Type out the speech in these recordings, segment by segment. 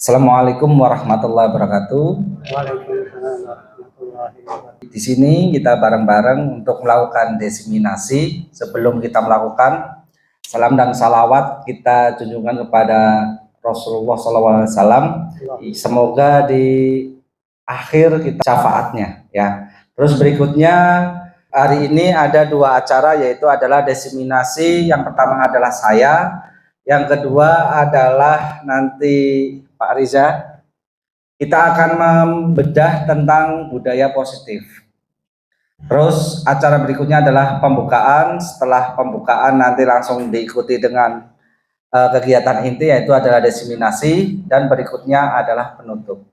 Assalamualaikum warahmatullahi wabarakatuh. Waalaikumsalam warahmatullahi wabarakatuh. Di sini kita bareng-bareng untuk melakukan diseminasi. Sebelum kita melakukan salam dan salawat kita junjungan kepada Rasulullah SAW. Semoga di akhir kita syafaatnya ya. Terus berikutnya hari ini ada dua acara, yaitu adalah diseminasi. Yang pertama adalah saya, yang kedua adalah nanti Pak Riza. Kita akan membedah tentang budaya positif. Terus acara berikutnya adalah pembukaan. Setelah pembukaan nanti langsung diikuti dengan kegiatan inti, yaitu adalah diseminasi, dan berikutnya adalah penutup.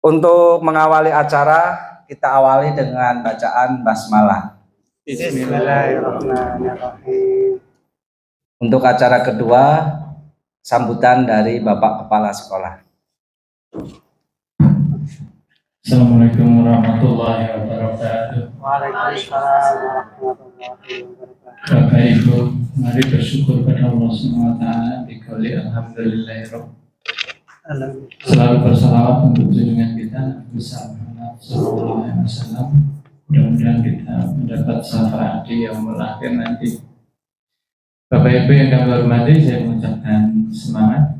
Untuk mengawali acara, kita awali dengan bacaan basmalah. Bismillahirrahmanirrahim. Untuk acara kedua, sambutan dari Bapak Kepala Sekolah. Assalamualaikum warahmatullahi wabarakatuh. Waalaikumsalam warahmatullahi wabarakatuh. Bapak Ibu, mari bersyukur pada Allah SWT dikali alhamdulillahirrahmanirrahim. Selalu bersalawat untuk junjungan kita Nabi sallallahu alaihi wasallam. Mudah-mudahan kita mendapat syafaat di yaumul akhir nanti. Bapak Ibu yang kami hormati, saya mengucapkan semangat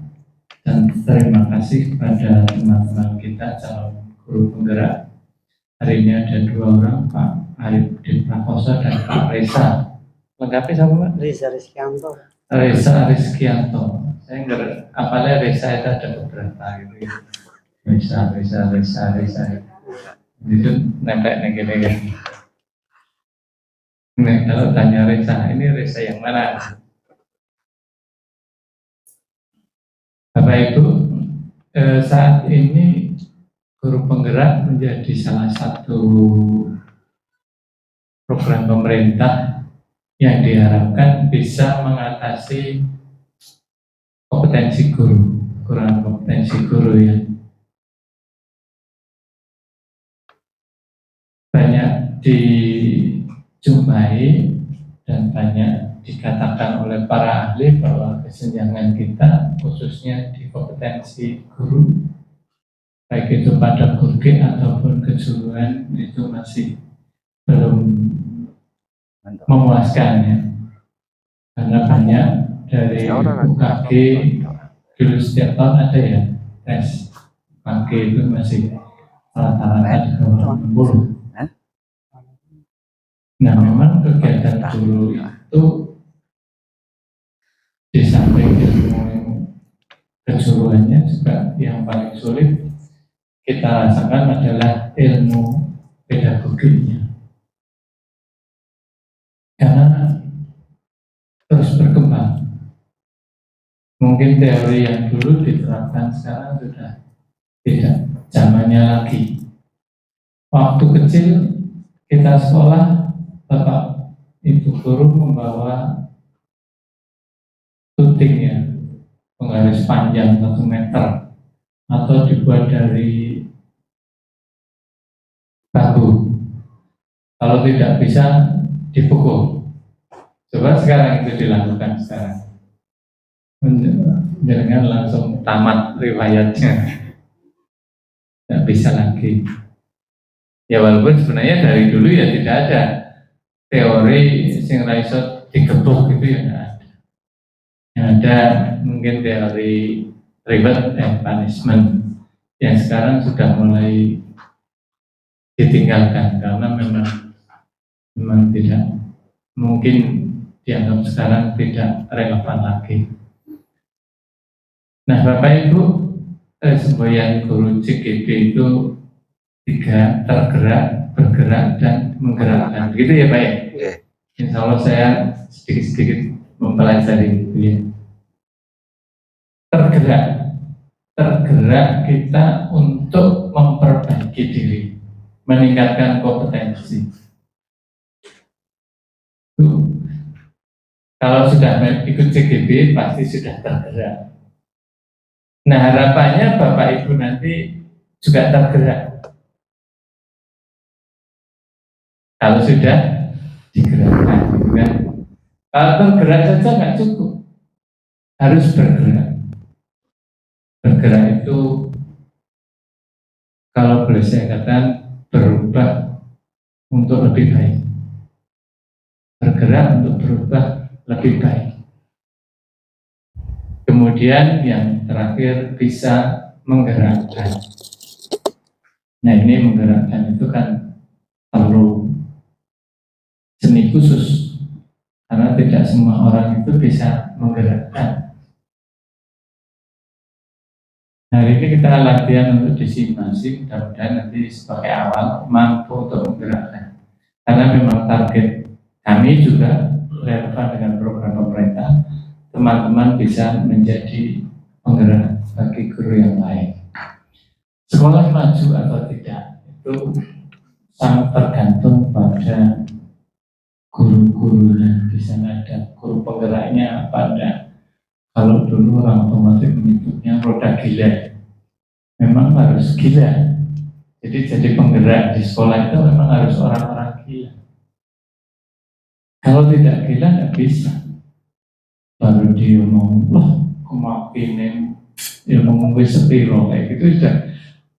dan terima kasih kepada teman-teman kita calon guru penggerak. Hari ini ada dua orang, Pak Arifudin Prakoso dan Pak Reza. Lengkapi sama Pak? Reza Rizkianto. Reza Rizkianto. Saya nggak apalnya Reza itu ada beberapa gitu ya. Reza. Itu nempel nih. Nah, kalau tanya Reza, ini Reza yang mana? Bapak Ibu, saat ini guru penggerak menjadi salah satu program pemerintah yang diharapkan bisa mengatasi kompetensi guru, kurang kompetensi guru yang banyak dijumpai dan banyak dikatakan oleh para ahli bahwa kesenjangan kita khususnya di kompetensi guru, baik itu pada kurge ataupun kejuruan, itu masih belum memuaskan ya. Karena banyak dari UKG dulu setiap tahun ada ya tes UKG itu masih rata-rata di bawah 60. Nah, memang kegiatan guru itu di samping ilmu kejuruannya juga yang paling sulit kita rasakan adalah ilmu pedagoginya, karena terus berkembang. Mungkin teori yang dulu diterapkan sekarang sudah tidak zamannya lagi. Waktu kecil kita sekolah, Bapak Ibu guru membawa tutingnya, penggaris panjang 1 meter atau dibuat dari bambu. Kalau tidak bisa dipukul. Coba sekarang itu dilakukan sekarang. Jangan langsung tamat riwayatnya. Tidak bisa lagi. Ya walaupun sebenarnya dari dulu ya tidak ada teori sing raiso digebuk gitu ya nggak ada. Yang ada mungkin teori reward and punishment yang sekarang sudah mulai ditinggalkan karena memang tidak mungkin dianggap sekarang tidak relevan lagi. Nah, Bapak Ibu, semboyan guru CGB itu 3: tergerak, bergerak, dan menggerakkan. Begitu ya Pak ya? Insya Allah saya sedikit-sedikit mempelajari itu ya. Tergerak kita untuk memperbaiki diri, meningkatkan kompetensi. Kalau sudah ikut CGB pasti sudah tergerak. Nah, harapannya Bapak Ibu nanti juga tergerak. Kalau sudah digerakkan, gitu kan? Kalau tergerak saja nggak cukup, harus bergerak. bergerak itu kalau boleh saya katakan berubah untuk lebih baik. Bergerak untuk berubah lebih baik. Kemudian yang terakhir bisa menggerakkan. Nah ini menggerakkan itu kan perlu seni khusus karena tidak semua orang itu bisa menggerakkan. Hari ini kita latihan untuk disimulasi, mudah-mudahan nanti sebagai awal mampu untuk menggerakkan. Karena memang target kami juga relevan dengan program pemerintah, teman-teman bisa menjadi penggerak bagi guru yang lain. Sekolah maju atau tidak itu sangat tergantung pada guru-gurunya. Di sana ada guru penggeraknya apa ada. Kalau dulu orang otomatis menyebutnya roda gila, memang harus gila. Jadi penggerak di sekolah itu memang harus orang-orang gila. Kalau tidak gila nggak bisa. Baru dia ngomong, loh, kemakin dia ngomong sepiro kayak gitu sudah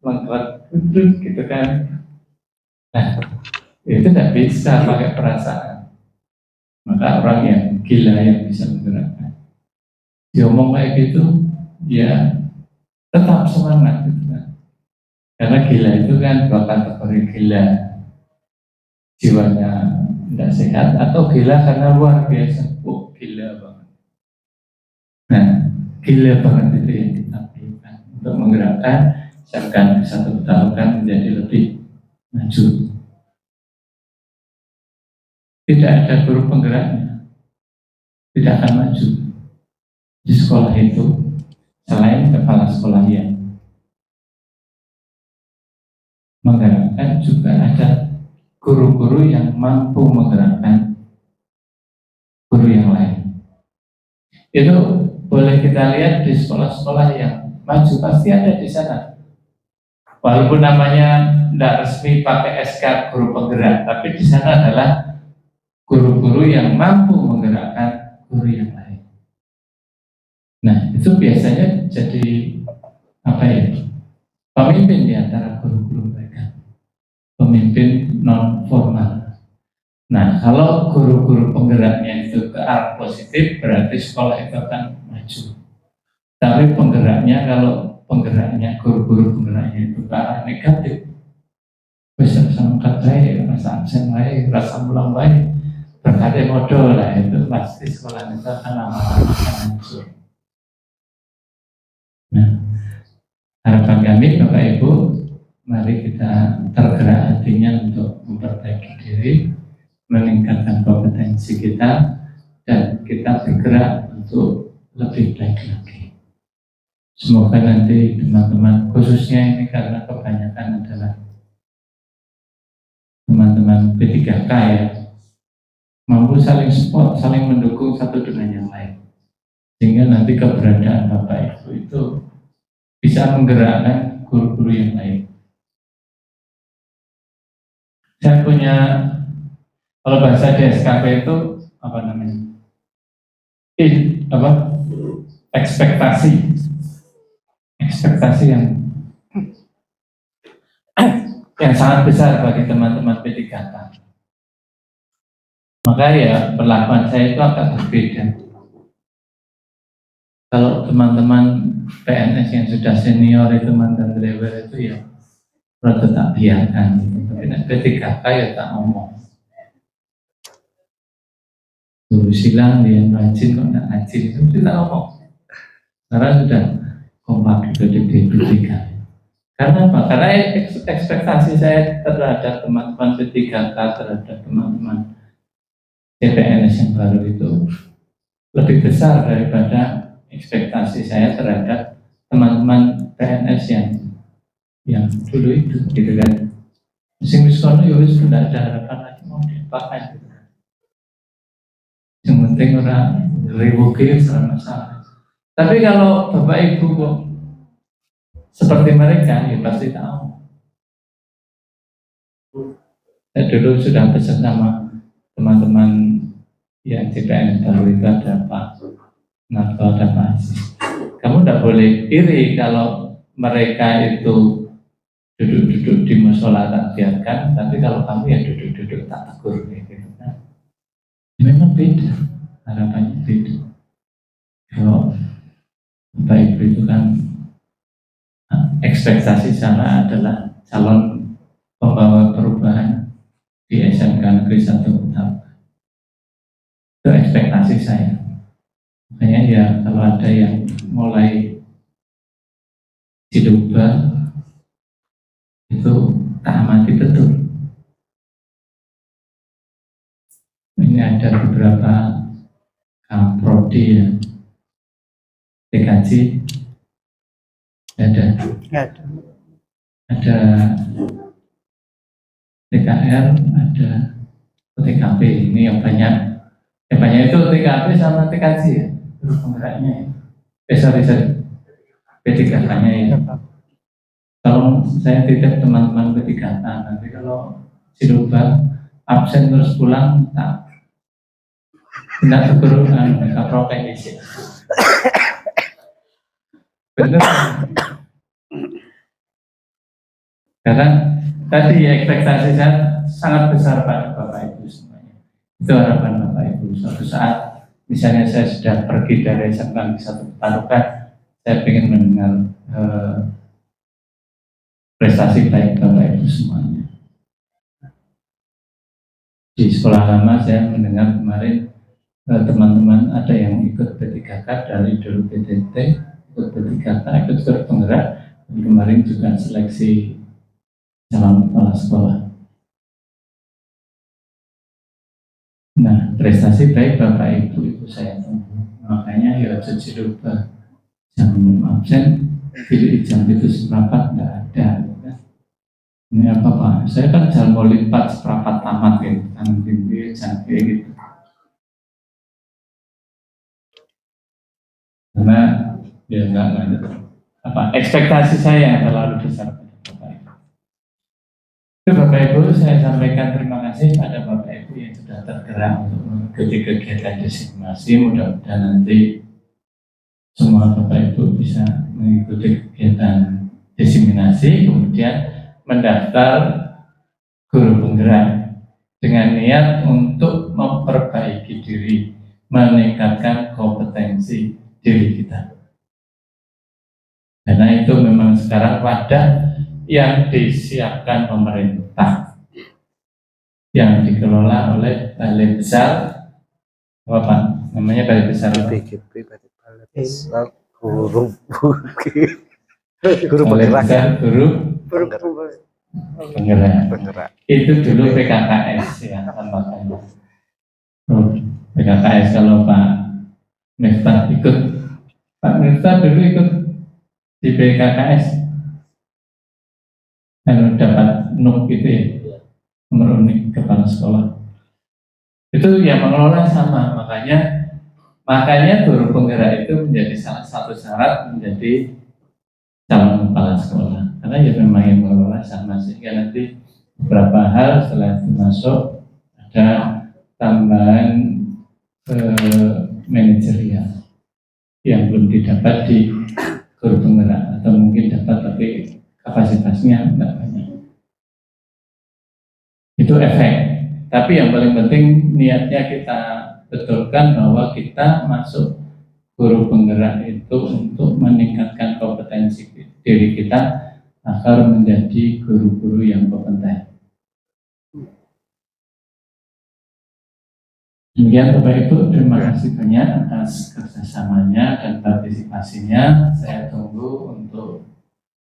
lengkap gitu kan. Nah, itu nggak bisa pakai perasaan. Maka orang yang gila yang bisa menggerakkan. Dia ngomong kayak gitu, ya tetap semangat gitu kan. Karena gila itu kan dua kategori gila, jiwanya tidak sehat atau gila karena luar biasa, gila banget. Nah, gila banget itu yang kita pilihkan untuk menggerakkan, misalkan satu tahun kan menjadi lebih maju. Tidak ada guru penggeraknya, tidak akan maju. Di sekolah itu selain kepala sekolah yang menggerakkan, juga ada guru-guru yang mampu menggerakkan guru yang lain. Itu boleh kita lihat di sekolah-sekolah yang maju, pasti ada di sana. Walaupun namanya tidak resmi pakai SK guru penggerak, tapi di sana adalah guru-guru yang mampu menggerakkan guru yang lain. Nah, itu biasanya jadi apa ya? Pemimpin di antara guru-guru mereka. Pemimpin non formal. Nah, kalau guru-guru penggeraknya itu ke arah positif, berarti sekolah itu akan maju. Tapi penggeraknya, kalau penggeraknya, guru-guru penggeraknya itu ke arah negatif, bisa samkat saya, rasa absen baik, rasa pulang baik, berkata modal lah, itu pasti sekolah itu akan lama-lama hancur. Nah, harapan kami Bapak Ibu, mari kita tergerak hatinya untuk memperbaiki diri, meningkatkan kompetensi kita, dan kita bergerak untuk lebih baik lagi. Semoga nanti teman-teman, khususnya ini karena kebanyakan adalah teman-teman P3K ya, mampu saling support, saling mendukung satu dengan yang lain. Sehingga nanti keberadaan Bapak Ibu itu bisa menggerakkan guru-guru yang lain. Saya punya, kalau bahasa di SKP itu apa namanya? Ekspektasi yang sangat besar bagi teman-teman P3K. Maka ya perlakuan saya itu agak berbeda. Kalau teman-teman PNS yang sudah senior itu mantan driver itu ya rada tak biarkan gitu. Tapi P3K ya tak ngomong. Guru silang dia rajin kok tak rajin itu kita ngomong. Karena sudah kompak di P3K. Karena apa? Karena ekspektasi saya terhadap teman-teman P3K, terhadap teman-teman PNS yang baru itu lebih besar daripada ekspektasi saya terhadap teman-teman PNS yang dulu itu, gitu kan. Sing wis kono ya wis tidak ada harapan lagi mau diapakan gitu. Yang penting orang rewoke sama masalah. Tapi kalau Bapak Ibu kok seperti mereka, ya pasti tahu. Saya dulu sudah pesan sama teman-teman yang CPN baru itu ada Pak Nato, ada Pak Aziz. Kamu kamu tidak boleh iri kalau mereka itu duduk-duduk di musola tak biarkan, tapi kalau kamu ya duduk-duduk tak tegur gitu kan. Memang beda, harapannya beda. Kalau Bapak Ibu itu kan ekspektasi saya adalah calon pembawa perubahan di SMK Negeri 1 Utara. Itu ekspektasi saya. Makanya ya kalau ada yang mulai dirubah itu tak amati betul. Ini ada beberapa prodi ya, TKJ ada TKR, ada TKP. Ini yang banyak itu TKP sama TKJ ya, terus penggeraknya sorry P3K-nya ya. Kalau saya titip teman-teman P3K, nanti kalau dirubah absen terus pulang tak tidak tegur profesi. Benar. Karena tadi ekspektasi saya sangat besar pada Bapak Ibu semuanya. Itu harapan Bapak Ibu. Suatu saat, misalnya saya sudah pergi dari SMK 1 Tarukan, saya ingin mendengar prestasi baik Bapak Ibu semuanya. Di sekolah lama saya mendengar kemarin teman-teman ada yang ikut P3K dari dulu PTT, ikut P3K, ikut penggerak, dan kemarin juga seleksi calon kepala sekolah. Nah, prestasi baik Bapak Ibu itu saya tunggu. Makanya ya jadi lupa jam absen, pilih jam itu seperempat nggak ada. Ini apa Pak? Saya kan jam mau 4 seperempat tamat gitu, kan tinggi jam kayak gitu. Karena ya nggak apa ekspektasi saya yang terlalu besar pada Bapak Ibu. Itu Bapak Ibu saya sampaikan terima kasih pada Bapak Ibu yang sudah tergerak untuk mengikuti kegiatan diseminasi. Mudah-mudahan nanti semua Bapak Ibu bisa mengikuti kegiatan diseminasi, kemudian mendaftar guru penggerak dengan niat untuk memperbaiki diri, meningkatkan kompetensi diri kita. Karena itu memang sekarang wadah yang disiapkan pemerintah, yang dikelola oleh Balai Besar apa Pak? Namanya Balai Besar BGP, Balai Besar Guru Penggerak. Penggerak. Itu dulu PKKS ya tambahkannya. PKKS kalau Pak Miftah ikut, Pak Miftah dulu ikut di PKKS, kalau dapat NUK gitu ya, nomor unik kepala sekolah. Itu yang mengelola sama, makanya guru penggerak itu menjadi salah satu syarat menjadi calon kepala sekolah. Karena ya memang yang mengelola sama, sehingga nanti beberapa hal setelah itu masuk ada tambahan manajerial yang belum didapat di guru penggerak, atau mungkin dapat tapi kapasitasnya tidak banyak. Itu efek. Tapi yang paling penting niatnya kita betulkan bahwa kita masuk guru penggerak itu untuk meningkatkan kompetensi diri kita agar menjadi guru-guru yang kompeten. Demikian Bapak Ibu, terima kasih banyak atas kerjasamanya dan partisipasinya. Saya tunggu untuk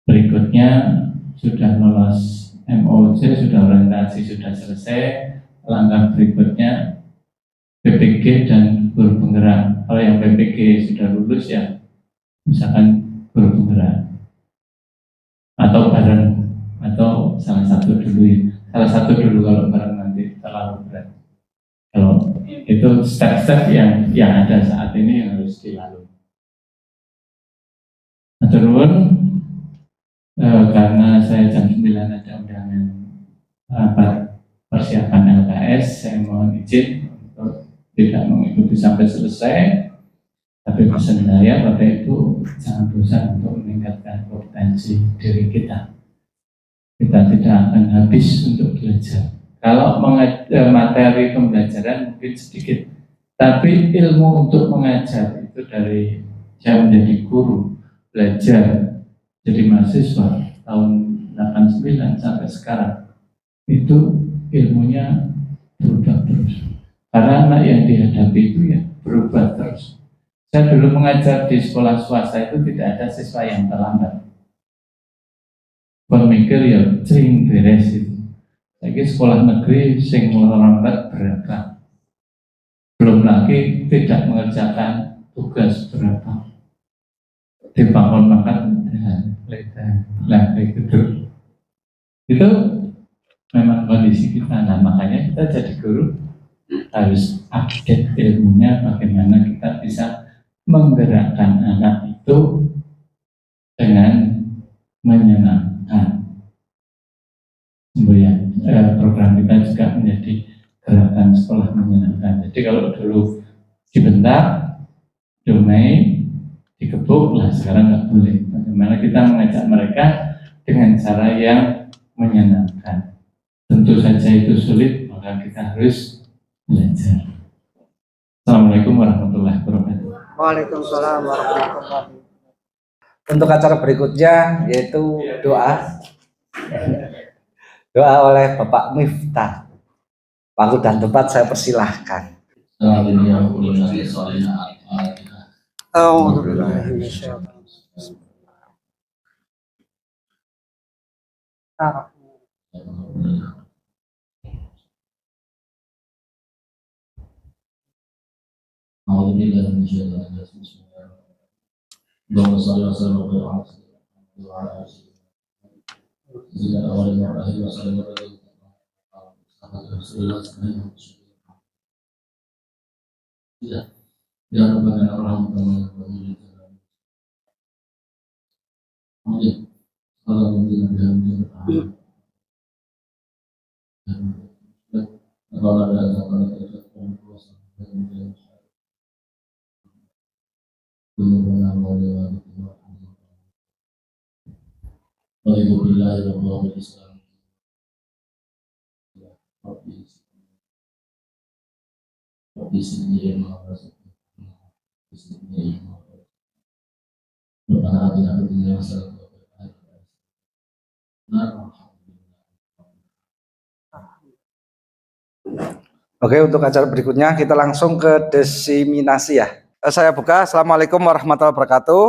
berikutnya. Sudah lolos MOC, sudah orientasi, sudah selesai. Langkah berikutnya PPG dan guru penggerak. Kalau yang PPG sudah lulus ya, misalkan guru penggerak atau bareng, atau salah satu dulu ya. Salah satu dulu, kalau bareng nanti terlalu berat. Kalau itu step-step yang ada saat ini yang harus dilalui. Turun karena saya jam 9 ada undangan rapat persiapan LKS, saya mohon izin untuk tidak mengikuti sampai selesai. Tapi pesan saya pada itu jangan bosan untuk meningkatkan kompetensi diri kita. Kita tidak akan habis untuk belajar. Kalau materi pembelajaran mungkin sedikit, tapi ilmu untuk mengajar itu dari saya menjadi guru, belajar jadi mahasiswa tahun 89 sampai sekarang itu ilmunya berubah terus. Karena anak yang dihadapi itu ya berubah terus. Saya dulu mengajar di sekolah swasta itu tidak ada siswa yang terlambat. Pemikir ya sering beres itu. Lagi sekolah negeri sing lambat berapa? Belum lagi tidak mengerjakan tugas berapa. Dibangun makan lah gitu. Itu memang kondisi kita. Nah makanya kita jadi guru harus update ilmunya, bagaimana kita bisa menggerakkan anak itu dengan menyenangkan. Kemudian program kita juga menjadi gerakan sekolah menyenangkan. Jadi kalau dulu dibentak, domai, dikebuk, lah sekarang nggak boleh. Bagaimana kita mengajak mereka dengan cara yang menyenangkan. Tentu saja itu sulit, maka kita harus belajar. Assalamualaikum warahmatullahi wabarakatuh. Waalaikumsalam warahmatullahi wabarakatuh. Untuk acara berikutnya yaitu doa. Doa oleh Bapak Miftah. Waktu dan tempat saya persilahkan. A'udzubillahi minasyaitonir rajim. Oke, untuk acara berikutnya kita langsung ke desiminasi ya. Saya buka. Assalamualaikum warahmatullahi wabarakatuh.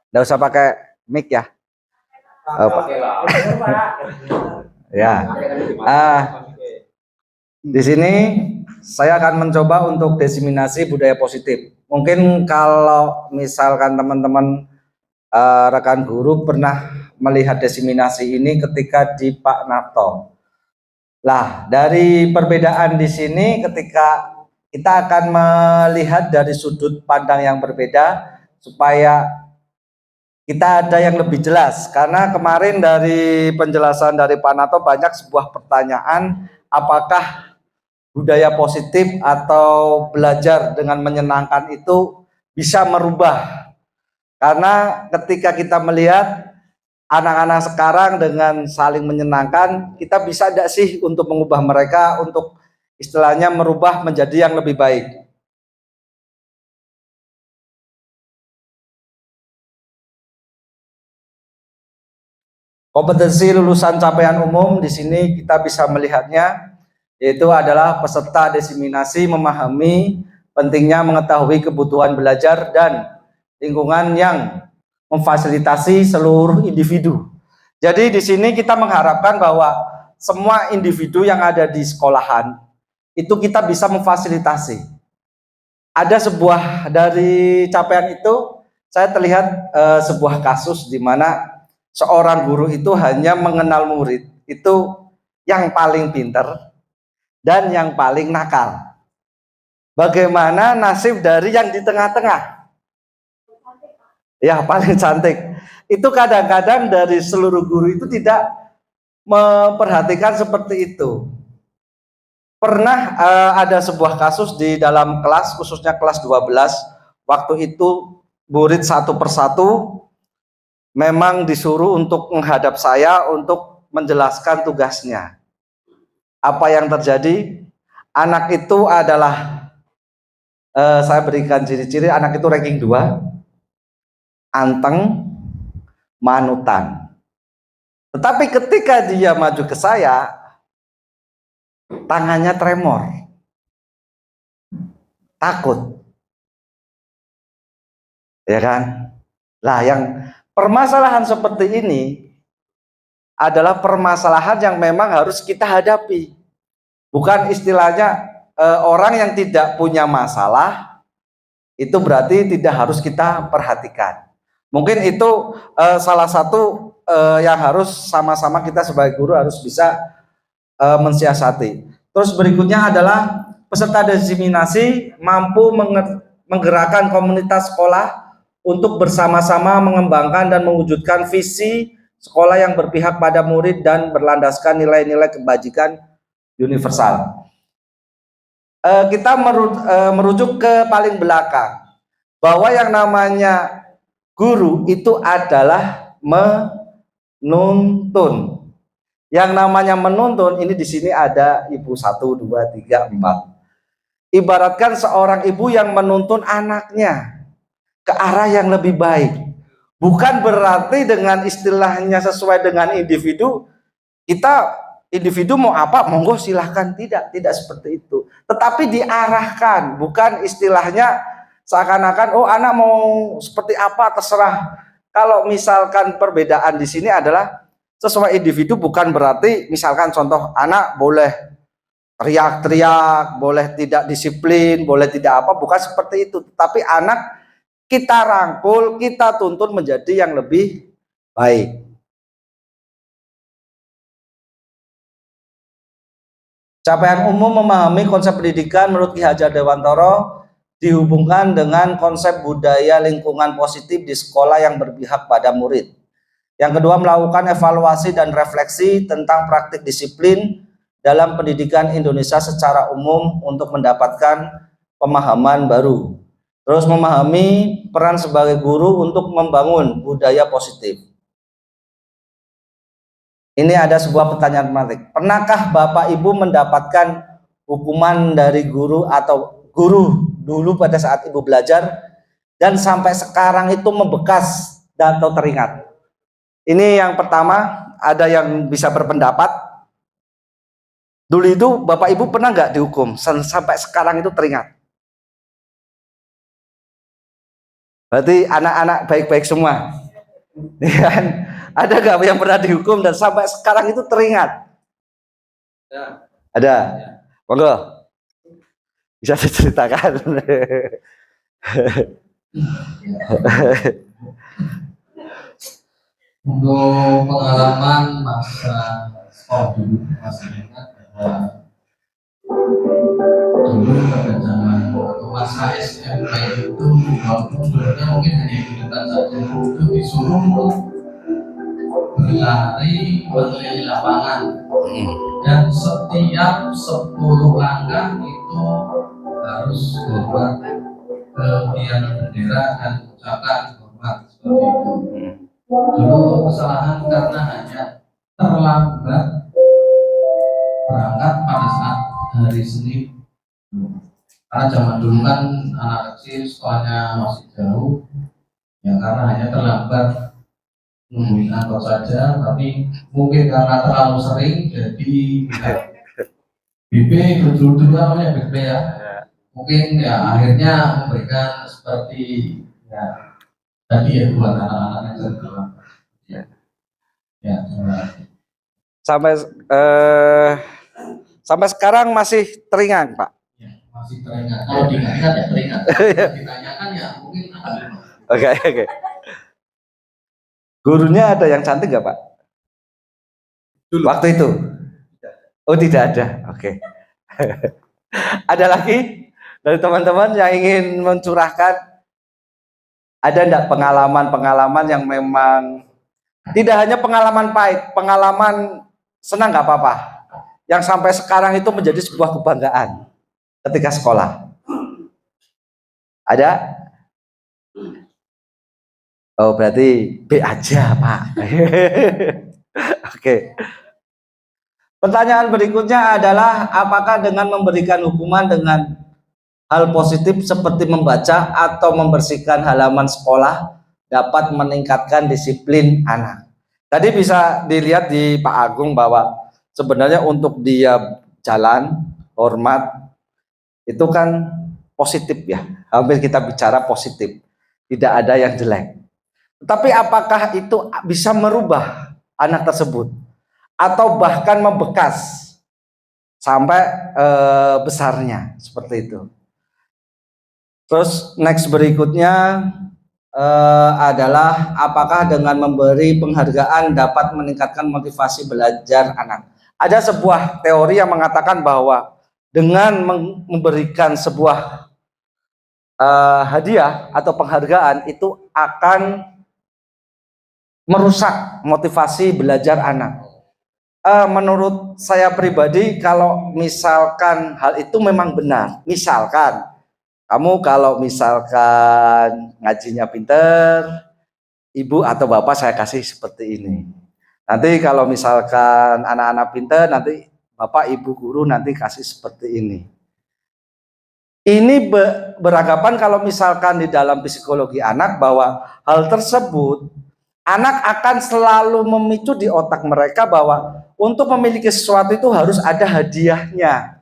Nggak usah pakai mic ya. Ya. Di sini saya akan mencoba untuk desiminasi budaya positif. Mungkin kalau misalkan teman-teman rekan guru pernah melihat desiminasi ini ketika di Pak Narto. Lah, dari perbedaan di sini ketika kita akan melihat dari sudut pandang yang berbeda supaya kita ada yang lebih jelas. Karena kemarin dari penjelasan dari Pak Narto banyak sebuah pertanyaan, apakah budaya positif atau belajar dengan menyenangkan itu bisa merubah. Karena ketika kita melihat anak-anak sekarang dengan saling menyenangkan, kita bisa tidak sih untuk mengubah mereka untuk istilahnya merubah menjadi yang lebih baik. Kompetensi lulusan capaian umum di sini kita bisa melihatnya yaitu adalah peserta desiminasi memahami pentingnya mengetahui kebutuhan belajar dan lingkungan yang memfasilitasi seluruh individu. Jadi di sini kita mengharapkan bahwa semua individu yang ada di sekolahan itu kita bisa memfasilitasi. Ada sebuah dari capaian itu saya terlihat sebuah kasus di mana seorang guru itu hanya mengenal murid itu yang paling pintar dan yang paling nakal. Bagaimana nasib dari yang di tengah-tengah? Ya, paling cantik. Itu kadang-kadang dari seluruh guru itu tidak memperhatikan seperti itu. Pernah ada sebuah kasus di dalam kelas, khususnya kelas 12. Waktu itu murid satu persatu memang disuruh untuk menghadap saya untuk menjelaskan tugasnya. Apa yang terjadi? Anak itu adalah, saya berikan ciri-ciri, anak itu ranking 2, anteng, manutan. Tetapi ketika dia maju ke saya, tangannya tremor, takut, ya kan? Lah, yang permasalahan seperti ini adalah permasalahan yang memang harus kita hadapi. Bukan istilahnya orang yang tidak punya masalah itu berarti tidak harus kita perhatikan. Mungkin itu salah satu yang harus sama-sama kita sebagai guru harus bisa mensiasati. Terus berikutnya adalah peserta diseminasi mampu menggerakkan komunitas sekolah untuk bersama-sama mengembangkan dan mewujudkan visi sekolah yang berpihak pada murid dan berlandaskan nilai-nilai kebajikan universal. Kita merujuk ke paling belakang bahwa yang namanya guru itu adalah menuntun. Yang namanya menuntun ini di sini ada ibu 1, 2, 3, 4. Ibaratkan seorang ibu yang menuntun anaknya ke arah yang lebih baik. Bukan berarti dengan istilahnya sesuai dengan individu, kita individu mau apa, monggo silahkan, tidak seperti itu. Tetapi diarahkan, bukan istilahnya seakan-akan oh anak mau seperti apa terserah. Kalau misalkan perbedaan di sini adalah sesuai individu, bukan berarti misalkan contoh anak boleh teriak-teriak, boleh tidak disiplin, boleh tidak apa, bukan seperti itu. Tapi anak kita rangkul, kita tuntun menjadi yang lebih baik. Capaian umum memahami konsep pendidikan menurut Ki Hajar Dewantara dihubungkan dengan konsep budaya lingkungan positif di sekolah yang berpihak pada murid. Yang kedua, melakukan evaluasi dan refleksi tentang praktik disiplin dalam pendidikan Indonesia secara umum untuk mendapatkan pemahaman baru. Terus memahami peran sebagai guru untuk membangun budaya positif. Ini ada sebuah pertanyaan menarik. Pernahkah Bapak Ibu mendapatkan hukuman dari guru atau guru dulu pada saat Ibu belajar dan sampai sekarang itu membekas atau teringat? Ini yang pertama, ada yang bisa berpendapat. Dulu itu Bapak Ibu pernah nggak dihukum sampai sekarang itu teringat? Berarti anak-anak baik-baik semua. Ada nggak yang pernah dihukum dan sampai sekarang itu teringat? Ada. Monggo. Bisa diceritakan. Untuk pengalaman masa sekolah dulu masih ingat bahwa dulu pada zaman waktu masa SMP itu walaupun sebenarnya mungkin hanya ikutan saja itu disuruh untuk berlari keliling lapangan dan setiap 10 langkah itu harus hormat ke tiang bendera dan ucapan hormat seperti itu. Dulu kesalahan karena hanya terlambat berangkat pada saat hari Senin. Karena zaman dulu kan anak kecil sekolahnya masih jauh, ya karena hanya terlambat nungguin angkot saja, tapi mungkin karena terlalu sering jadi BP betul-betul namanya BP ya. Mungkin ya akhirnya memberikan seperti ya tadi ya buat anak-anak yang terlambat. Ya, sampai sekarang masih teringat, Pak? Ya, masih teringat. Kalau diingatkan ya teringat. Ditanyakan ya mungkin Oke. Gurunya ada yang cantik nggak, Pak? Dulu. Waktu itu? Oh, tidak ada. Oke. Ada lagi dari teman-teman yang ingin mencurahkan? Ada enggak pengalaman-pengalaman yang memang tidak hanya pengalaman pahit, pengalaman senang nggak apa-apa? yang sampai sekarang itu menjadi sebuah kebanggaan ketika sekolah? Ada? Oh, berarti B aja, Pak. Oke. Pertanyaan berikutnya adalah, apakah dengan memberikan hukuman dengan hal positif seperti membaca atau membersihkan halaman sekolah dapat meningkatkan disiplin anak? Tadi bisa dilihat di Pak Agung bahwa sebenarnya untuk dia jalan, hormat, itu kan positif ya. Hampir kita bicara positif. Tidak ada yang jelek. Tapi apakah itu bisa merubah anak tersebut? Atau bahkan membekas sampai besarnya, seperti itu. Terus next berikutnya adalah, apakah dengan memberi penghargaan dapat meningkatkan motivasi belajar anak? Ada sebuah teori yang mengatakan bahwa dengan memberikan sebuah hadiah atau penghargaan itu akan merusak motivasi belajar anak. Menurut saya pribadi, kalau misalkan hal itu memang benar, misalkan kamu kalau misalkan ngajinya pinter, ibu atau bapak saya kasih seperti ini. Nanti kalau misalkan anak-anak pinter, nanti bapak ibu guru nanti kasih seperti ini. Ini beranggapan kalau misalkan di dalam psikologi anak bahwa hal tersebut, anak akan selalu memicu di otak mereka bahwa untuk memiliki sesuatu itu harus ada hadiahnya.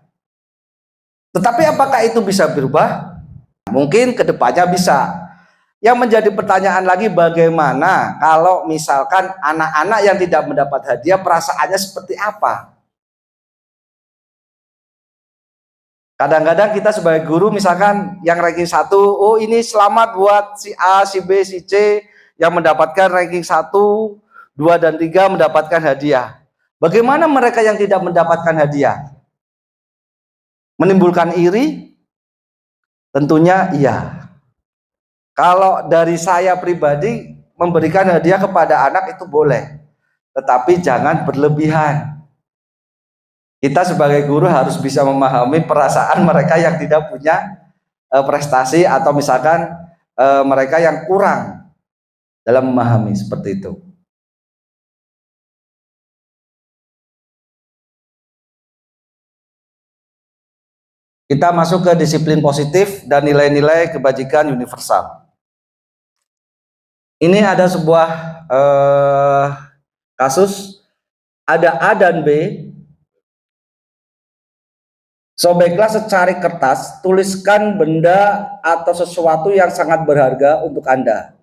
Tetapi apakah itu bisa berubah? Mungkin kedepannya bisa. Yang menjadi pertanyaan lagi, bagaimana kalau misalkan anak-anak yang tidak mendapat hadiah perasaannya seperti apa? Kadang-kadang kita sebagai guru misalkan yang ranking 1, oh ini selamat buat si A, si B, si C yang mendapatkan ranking 1, 2, dan 3 mendapatkan hadiah. Bagaimana mereka yang tidak mendapatkan hadiah? Menimbulkan iri? Tentunya iya. Kalau dari saya pribadi, memberikan hadiah kepada anak itu boleh, tetapi jangan berlebihan. Kita sebagai guru harus bisa memahami perasaan mereka yang tidak punya prestasi, atau misalkan mereka yang kurang dalam memahami, seperti itu. Kita masuk ke disiplin positif dan nilai-nilai kebajikan universal. Ini ada sebuah kasus, ada A dan B. Sobeklah secari kertas, tuliskan benda atau sesuatu yang sangat berharga untuk Anda.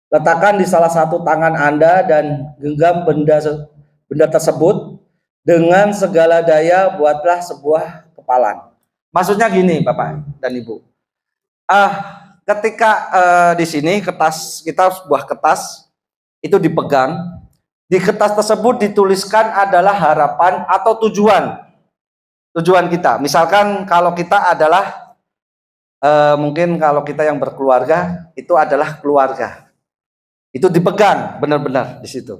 Letakkan di salah satu tangan Anda dan genggam benda tersebut. Dengan segala daya buatlah sebuah kepalan. Maksudnya gini, Bapak dan Ibu. Ketika di sini kertas kita, sebuah kertas itu dipegang, di kertas tersebut dituliskan adalah harapan atau tujuan kita. Misalkan kalau kita adalah mungkin kalau kita yang berkeluarga, itu adalah keluarga. Itu dipegang benar-benar di situ.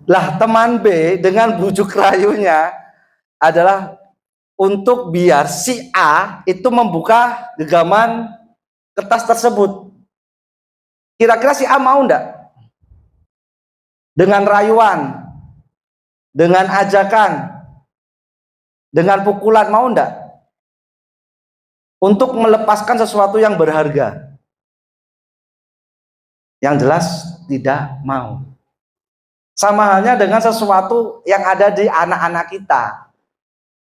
Lah, teman B dengan bujuk rayunya adalah untuk biar si A itu membuka genggaman kertas tersebut. Kira-kira si A mau enggak? Dengan rayuan, dengan ajakan, dengan pukulan, mau enggak? Untuk melepaskan sesuatu yang berharga. Yang jelas tidak mau. Sama halnya dengan sesuatu yang ada di anak-anak kita.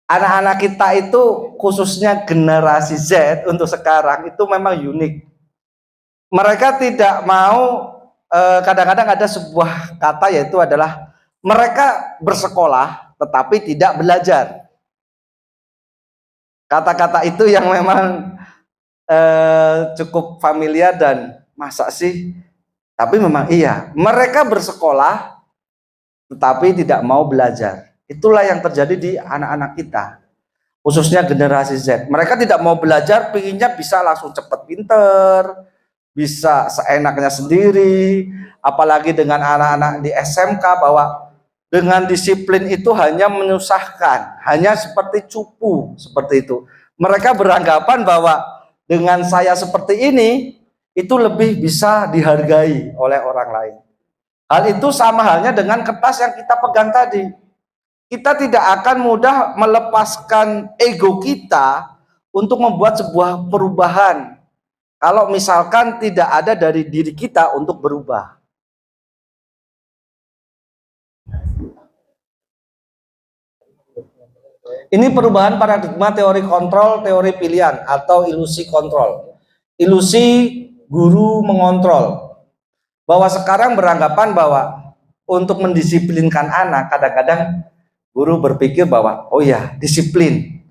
Anak-anak kita itu, khususnya generasi Z untuk sekarang, itu memang unik. Mereka tidak mau, kadang-kadang ada sebuah kata, yaitu adalah mereka bersekolah tetapi tidak belajar. Kata-kata itu yang memang cukup familiar dan masa sih? Tapi memang iya, mereka bersekolah tetapi tidak mau belajar. Itulah yang terjadi di anak-anak kita, khususnya generasi Z. Mereka tidak mau belajar, pinginnya bisa langsung cepat pinter, bisa seenaknya sendiri. Apalagi dengan anak-anak di SMK, bahwa dengan disiplin itu hanya menyusahkan, hanya seperti cupu, seperti itu. Mereka beranggapan bahwa dengan saya seperti ini, itu lebih bisa dihargai oleh orang lain. Hal itu sama halnya dengan kertas yang kita pegang tadi. Kita tidak akan mudah melepaskan ego kita untuk membuat sebuah perubahan. Kalau misalkan tidak ada dari diri kita untuk berubah. Ini perubahan paradigma teori kontrol, teori pilihan, atau ilusi kontrol. Ilusi guru mengontrol. Bahwa sekarang beranggapan bahwa untuk mendisiplinkan anak, kadang-kadang guru berpikir bahwa, oh ya, disiplin.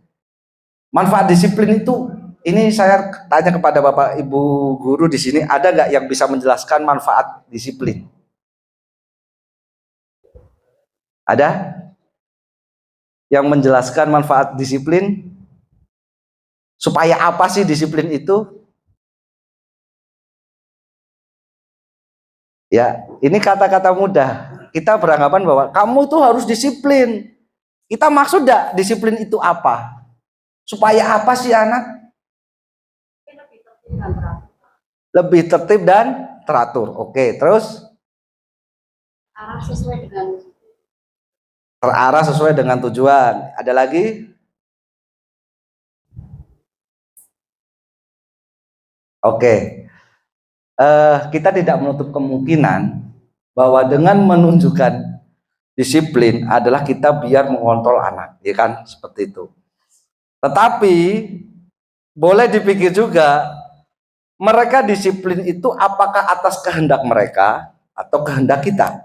Manfaat disiplin itu, ini saya tanya kepada Bapak Ibu guru di sini, ada nggak yang bisa menjelaskan manfaat disiplin? Ada? Yang menjelaskan manfaat disiplin? Supaya apa sih disiplin itu? Ya, ini kata-kata mudah. Kita beranggapan bahwa kamu itu harus disiplin. Kita maksud enggak disiplin itu apa? Supaya apa sih anak? Lebih tertib dan teratur. Oke, terus? Terarah sesuai dengan tujuan. Ada lagi? Oke. Kita tidak menutup kemungkinan bahwa dengan menunjukkan disiplin adalah kita biar mengontrol anak, ya kan? Seperti itu. Tetapi boleh dipikir juga, mereka disiplin itu apakah atas kehendak mereka atau kehendak kita?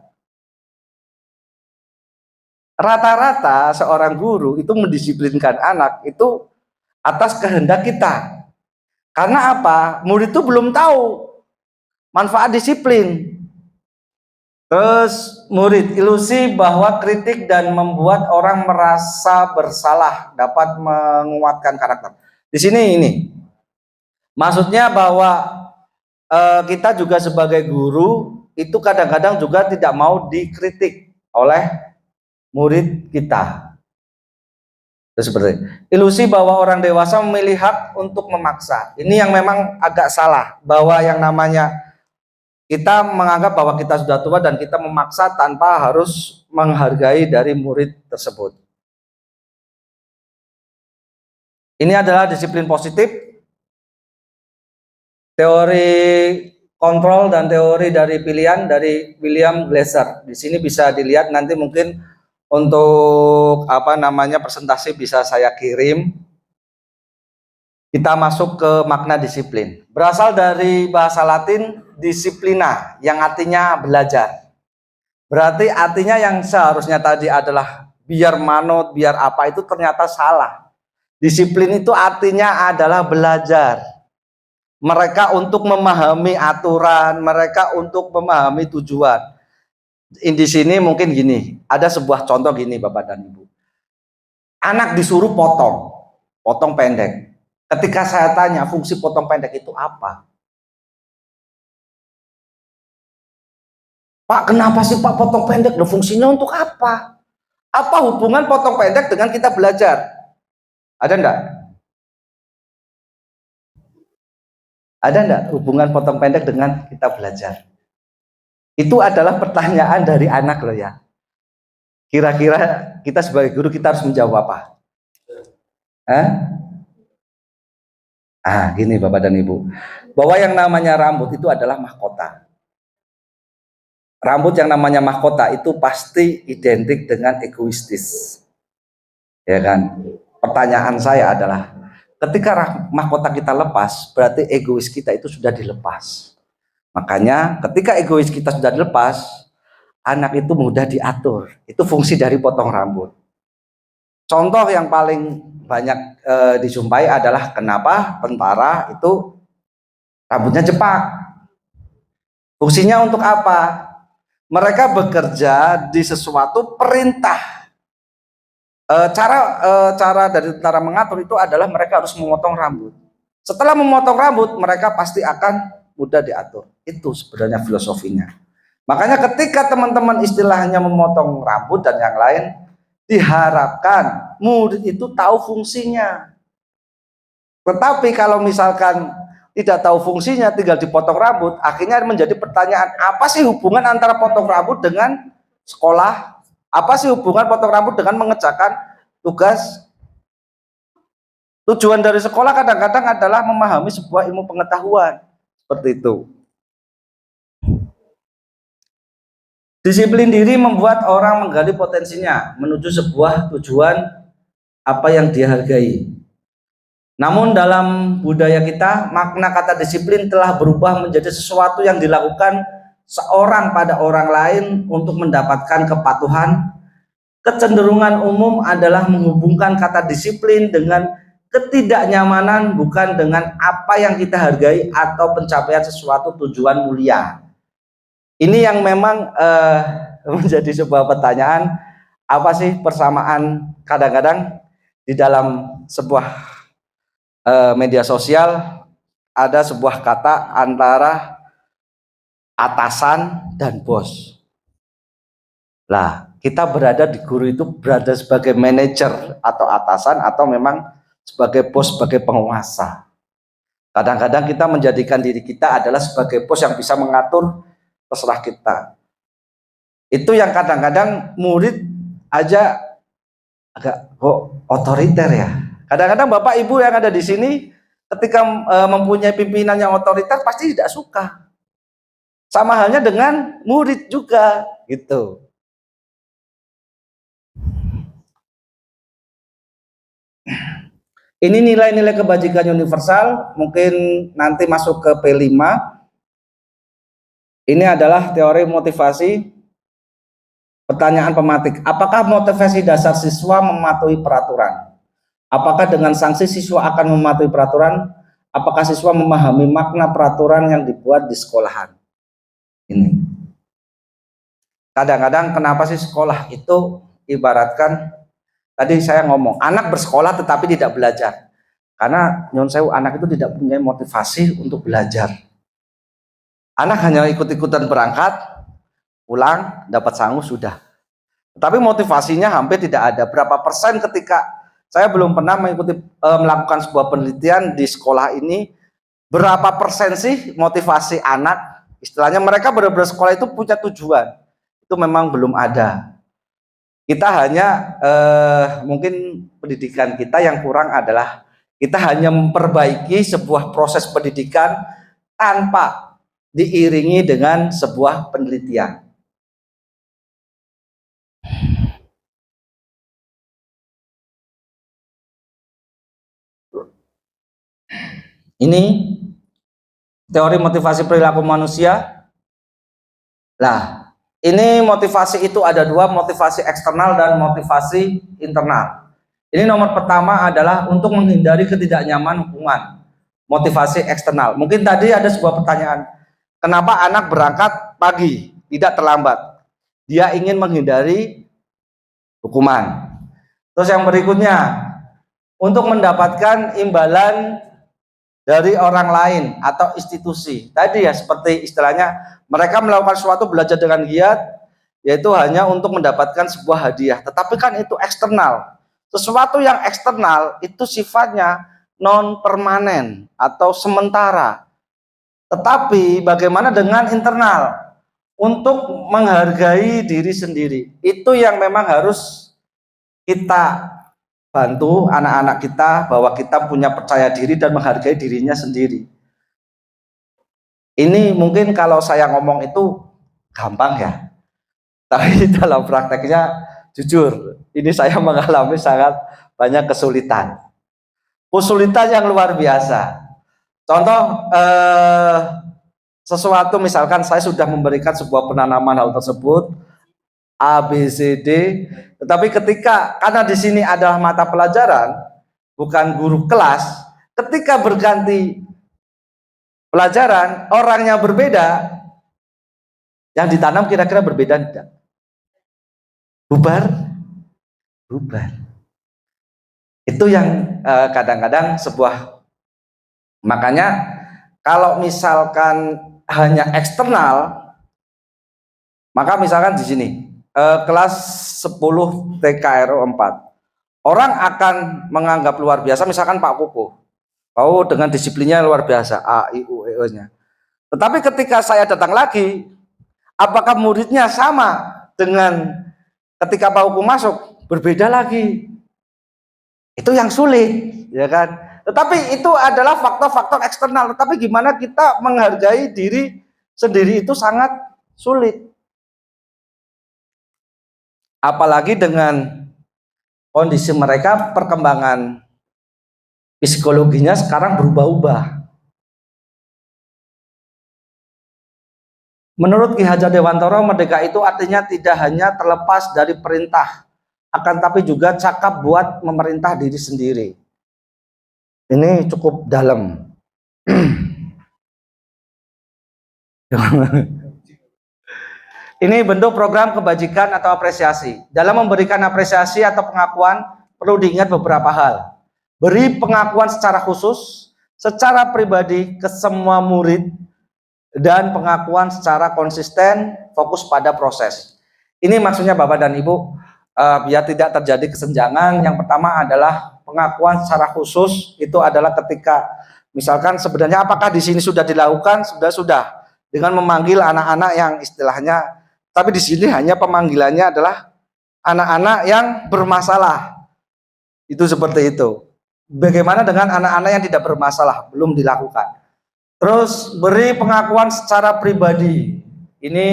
Rata-rata seorang guru itu mendisiplinkan anak itu atas kehendak kita. Karena apa? Murid itu belum tahu manfaat disiplin. Terus murid, ilusi bahwa kritik dan membuat orang merasa bersalah dapat menguatkan karakter. Di sini ini. Maksudnya bahwa kita juga sebagai guru itu kadang-kadang juga tidak mau dikritik oleh murid kita. Itu seperti ilusi bahwa orang dewasa memilih hak untuk memaksa. Ini yang memang agak salah, bahwa yang namanya kita menganggap bahwa kita sudah tua dan kita memaksa tanpa harus menghargai dari murid tersebut. Ini adalah disiplin positif, teori kontrol dan teori dari pilihan dari William Glasser. Di sini bisa dilihat, nanti mungkin untuk presentasi bisa saya kirim. Kita masuk ke makna disiplin. Berasal dari bahasa Latin disiplina, yang artinya belajar. Berarti artinya yang seharusnya tadi adalah biar manut, biar apa, itu ternyata salah. Disiplin itu artinya adalah belajar. Mereka untuk memahami aturan, mereka untuk memahami tujuan. Di sini mungkin gini, ada sebuah contoh gini Bapak dan Ibu. Anak disuruh potong pendek. Ketika saya tanya fungsi potong pendek itu apa? Pak, kenapa sih Pak potong pendek? Loh, fungsinya untuk apa? Apa hubungan potong pendek dengan kita belajar? Ada enggak? Ada enggak hubungan potong pendek dengan kita belajar? Itu adalah pertanyaan dari anak loh ya. Kira-kira kita sebagai guru kita harus menjawab apa? Gini Bapak dan Ibu. Bahwa yang namanya rambut itu adalah mahkota. Rambut yang namanya mahkota itu pasti identik dengan egoistis. Ya kan? Pertanyaan saya adalah, ketika mahkota kita lepas, berarti egois kita itu sudah dilepas. Makanya ketika egois kita sudah dilepas, anak itu mudah diatur. Itu fungsi dari potong rambut. Contoh yang paling banyak dijumpai adalah kenapa tentara itu rambutnya cepak. Fungsinya untuk apa? Mereka bekerja di sesuatu perintah. Cara dari tentara mengatur itu adalah mereka harus memotong rambut. Setelah memotong rambut, mereka pasti akan mudah diatur. Itu sebenarnya filosofinya. Makanya ketika teman-teman istilahnya memotong rambut dan yang lain, diharapkan murid itu tahu fungsinya. Tetapi kalau misalkan tidak tahu fungsinya, tinggal dipotong rambut, akhirnya menjadi pertanyaan, apa sih hubungan antara potong rambut dengan sekolah? Apa sih hubungan potong rambut dengan mengerjakan tugas? Tujuan dari sekolah kadang-kadang adalah memahami sebuah ilmu pengetahuan. Seperti itu. Disiplin diri membuat orang menggali potensinya menuju sebuah tujuan apa yang dia hargai. Namun dalam budaya kita, makna kata disiplin telah berubah menjadi sesuatu yang dilakukan seorang pada orang lain untuk mendapatkan kepatuhan. Kecenderungan umum adalah menghubungkan kata disiplin dengan ketidaknyamanan, bukan dengan apa yang kita hargai atau pencapaian sesuatu tujuan mulia. Ini yang memang menjadi sebuah pertanyaan, apa sih persamaan kadang-kadang di dalam sebuah media sosial ada sebuah kata antara atasan dan bos. Lah, kita berada di guru itu berada sebagai manajer atau atasan atau memang sebagai bos, sebagai penguasa. Kadang-kadang kita menjadikan diri kita adalah sebagai bos yang bisa mengatur terserah kita. Itu yang kadang-kadang murid aja agak otoriter ya. Kadang-kadang Bapak Ibu yang ada di sini ketika mempunyai pimpinan yang otoriter pasti tidak suka. Sama halnya dengan murid juga gitu. Ini nilai-nilai kebajikan universal, mungkin nanti masuk ke P5. Ini adalah teori motivasi. Pertanyaan pematik, apakah motivasi dasar siswa mematuhi peraturan? Apakah dengan sanksi siswa akan mematuhi peraturan? Apakah siswa memahami makna peraturan yang dibuat di sekolahan? Ini. Kadang-kadang kenapa sih sekolah itu ibaratkan, tadi saya ngomong, anak bersekolah tetapi tidak belajar. Karena nyun sewu, anak itu tidak punya motivasi untuk belajar. Anak hanya ikut-ikutan berangkat, pulang, dapat sangu, sudah. Tapi motivasinya hampir tidak ada. Berapa persen ketika saya belum pernah melakukan sebuah penelitian di sekolah ini, berapa persen sih motivasi anak, istilahnya mereka benar-benar sekolah itu punya tujuan. Itu memang belum ada. Kita hanya, mungkin pendidikan kita yang kurang adalah, kita hanya memperbaiki sebuah proses pendidikan tanpa diiringi dengan sebuah penelitian. Ini teori motivasi perilaku manusia. Nah, ini motivasi itu ada dua, motivasi eksternal dan motivasi internal. Ini nomor pertama adalah untuk menghindari ketidaknyaman hukuman. Motivasi eksternal. Mungkin tadi ada sebuah pertanyaan, kenapa anak berangkat pagi, tidak terlambat? Dia ingin menghindari hukuman. Terus yang berikutnya, untuk mendapatkan imbalan dari orang lain atau institusi. Tadi ya seperti istilahnya mereka melakukan sesuatu, belajar dengan giat, yaitu hanya untuk mendapatkan sebuah hadiah. Tetapi kan itu eksternal. Sesuatu yang eksternal itu sifatnya non permanen atau sementara. Tetapi bagaimana dengan internal? Untuk menghargai diri sendiri. Itu yang memang harus kita bantu anak-anak kita, bahwa kita punya percaya diri dan menghargai dirinya sendiri. Ini mungkin kalau saya ngomong itu gampang ya, tapi dalam prakteknya jujur ini saya mengalami sangat banyak kesulitan yang luar biasa. Contoh, sesuatu misalkan saya sudah memberikan sebuah penanaman hal tersebut A, B, C, D, tetapi ketika, karena di sini adalah mata pelajaran, bukan guru kelas, ketika berganti pelajaran, orangnya berbeda, yang ditanam kira-kira berbeda tidak? Bubar. Itu yang kadang-kadang sebuah, makanya kalau misalkan hanya eksternal, Maka misalkan di sini kelas 10 TKRO 4, orang akan menganggap luar biasa misalkan Pak Kuku, oh dengan disiplinnya luar biasa A I U E O nya. Tetapi ketika saya datang lagi, apakah muridnya sama dengan ketika Pak Kuku masuk? Berbeda lagi. Itu yang sulit, ya kan? Tetapi itu adalah faktor-faktor eksternal. Tetapi gimana kita menghargai diri sendiri itu sangat sulit. Apalagi dengan kondisi mereka, perkembangan psikologinya sekarang berubah-ubah. Menurut Ki Hajar Dewantara, merdeka itu artinya tidak hanya terlepas dari perintah, akan tapi juga cakap buat memerintah diri sendiri. Ini cukup dalam. Ini bentuk program kebajikan atau apresiasi. Dalam memberikan apresiasi atau pengakuan, perlu diingat beberapa hal. Beri pengakuan secara khusus, secara pribadi ke semua murid, dan pengakuan secara konsisten, fokus pada proses. Ini maksudnya Bapak dan Ibu, biar tidak terjadi kesenjangan. Yang pertama adalah pengakuan secara khusus, itu adalah ketika misalkan sebenarnya apakah di sini sudah dilakukan, sudah dengan memanggil anak-anak yang istilahnya, tapi di sini hanya pemanggilannya adalah anak-anak yang bermasalah. Itu seperti itu. Bagaimana dengan anak-anak yang tidak bermasalah? Belum dilakukan. Terus beri pengakuan secara pribadi. Ini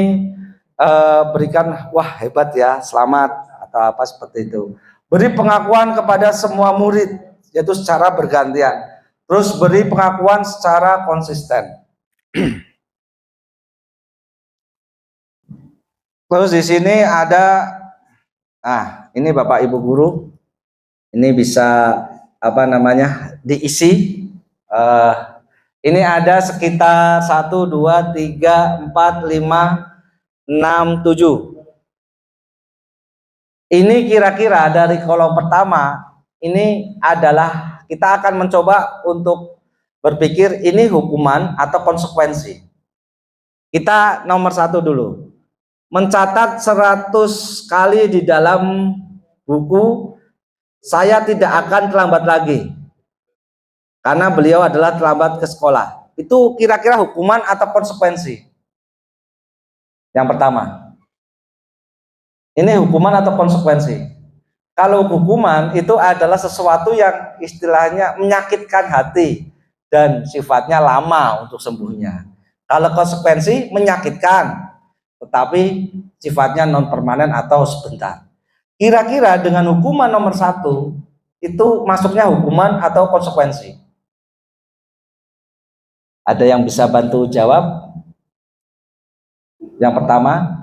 berikan, wah hebat ya, selamat atau apa seperti itu. Beri pengakuan kepada semua murid, yaitu secara bergantian. Terus beri pengakuan secara konsisten. Terus di sini ada, ini Bapak Ibu guru, ini bisa apa namanya diisi. Ini ada sekitar 1, 2, 3, 4, 5, 6, 7. Ini kira-kira dari kolom pertama, ini adalah kita akan mencoba untuk berpikir ini hukuman atau konsekuensi. Kita nomor 1 dulu. Mencatat 100 kali di dalam buku, saya tidak akan terlambat lagi. Karena beliau adalah terlambat ke sekolah. Itu kira-kira hukuman atau konsekuensi? Yang pertama. Ini hukuman atau konsekuensi? Kalau hukuman itu adalah sesuatu yang istilahnya menyakitkan hati dan sifatnya lama untuk sembuhnya. Kalau konsekuensi menyakitkan, tetapi sifatnya non permanen atau sebentar. Kira-kira dengan hukuman nomor 1 itu masuknya hukuman atau konsekuensi? Ada yang bisa bantu jawab? Yang pertama,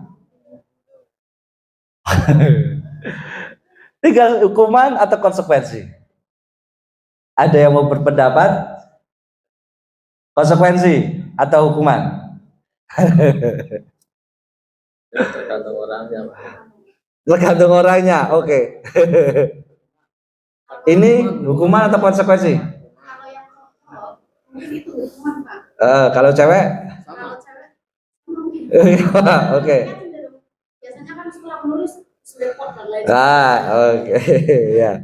tinggal hukuman atau konsekuensi? Ada yang mau berpendapat? Konsekuensi atau hukuman? Tergantung orangnya. Tergantung orangnya, oke. Ini hukuman atau konsekuensi? Kalau cewek? Oke. Oke. Ya.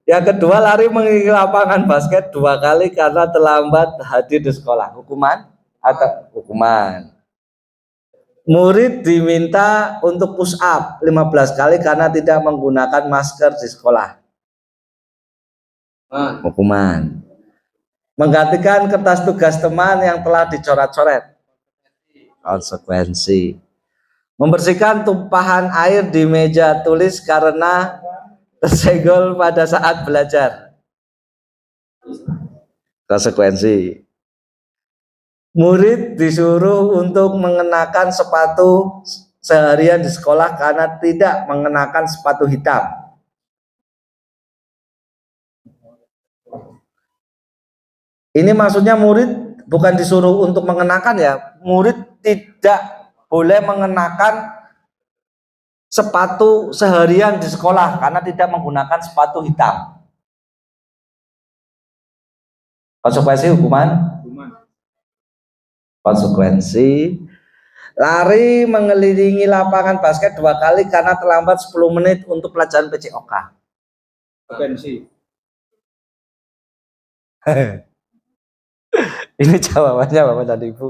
Yang kedua, lari mengelilingi lapangan basket 2 kali karena terlambat hadir di sekolah. Hukuman atau hukuman? Murid diminta untuk push up 15 kali karena tidak menggunakan masker di sekolah. Hukuman. Menggantikan kertas tugas teman yang telah dicoret-coret. Konsekuensi. Membersihkan tumpahan air di meja tulis karena tersenggol pada saat belajar. Konsekuensi. Murid disuruh untuk mengenakan sepatu seharian di sekolah karena tidak mengenakan sepatu hitam. Ini maksudnya murid bukan disuruh untuk mengenakan ya, murid tidak boleh mengenakan sepatu seharian di sekolah karena tidak menggunakan sepatu hitam. Konsekuensi hukuman? Konsekuensi. Lari mengelilingi lapangan basket 2 kali karena terlambat 10 menit untuk pelajaran PCOK. Potensi. Ini jawabannya Bapak dan Ibu.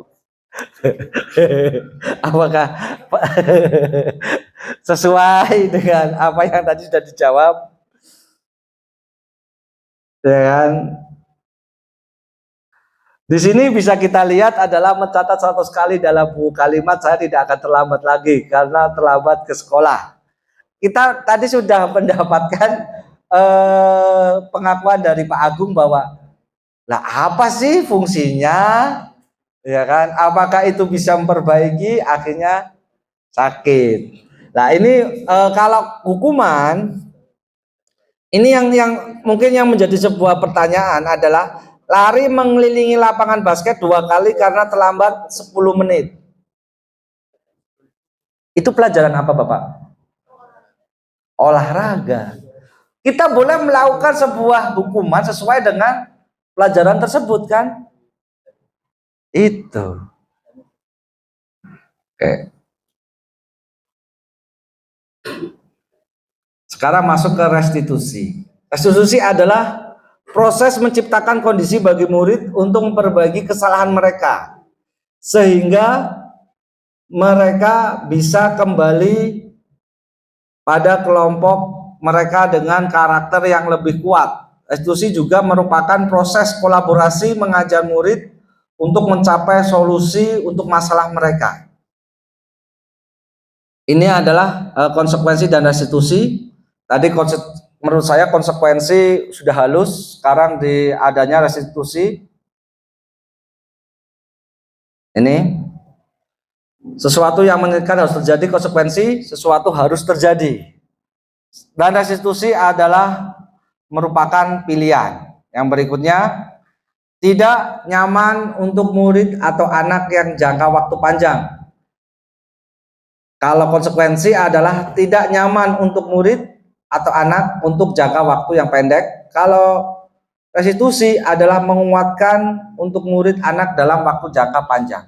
Apakah sesuai dengan apa yang tadi sudah dijawab? Ya kan? Di sini bisa kita lihat adalah mencatat 100 kali dalam buku kalimat saya tidak akan terlambat lagi karena terlambat ke sekolah. Kita tadi sudah mendapatkan pengakuan dari Pak Agung bahwa lah apa sih fungsinya, ya kan? Apakah itu bisa memperbaiki, akhirnya sakit. Nah ini kalau hukuman ini yang mungkin yang menjadi sebuah pertanyaan adalah lari mengelilingi lapangan basket 2 kali karena terlambat 10 menit. Itu pelajaran apa Bapak? Olahraga. Kita boleh melakukan sebuah hukuman sesuai dengan pelajaran tersebut kan? Itu. Oke. Sekarang masuk ke restitusi. Restitusi adalah proses menciptakan kondisi bagi murid untuk memperbaiki kesalahan mereka sehingga mereka bisa kembali pada kelompok mereka dengan karakter yang lebih kuat. Restitusi juga merupakan proses kolaborasi mengajar murid untuk mencapai solusi untuk masalah mereka. Ini adalah konsekuensi dan restitusi. Tadi menurut saya konsekuensi sudah halus, sekarang di adanya restitusi. Ini sesuatu yang menyebutkan harus terjadi, konsekuensi sesuatu harus terjadi. Dan restitusi adalah merupakan pilihan. Yang berikutnya, tidak nyaman untuk murid atau anak yang jangka waktu panjang. Kalau konsekuensi adalah tidak nyaman untuk murid atau anak untuk jangka waktu yang pendek. Kalau restitusi adalah menguatkan untuk murid anak dalam waktu jangka panjang.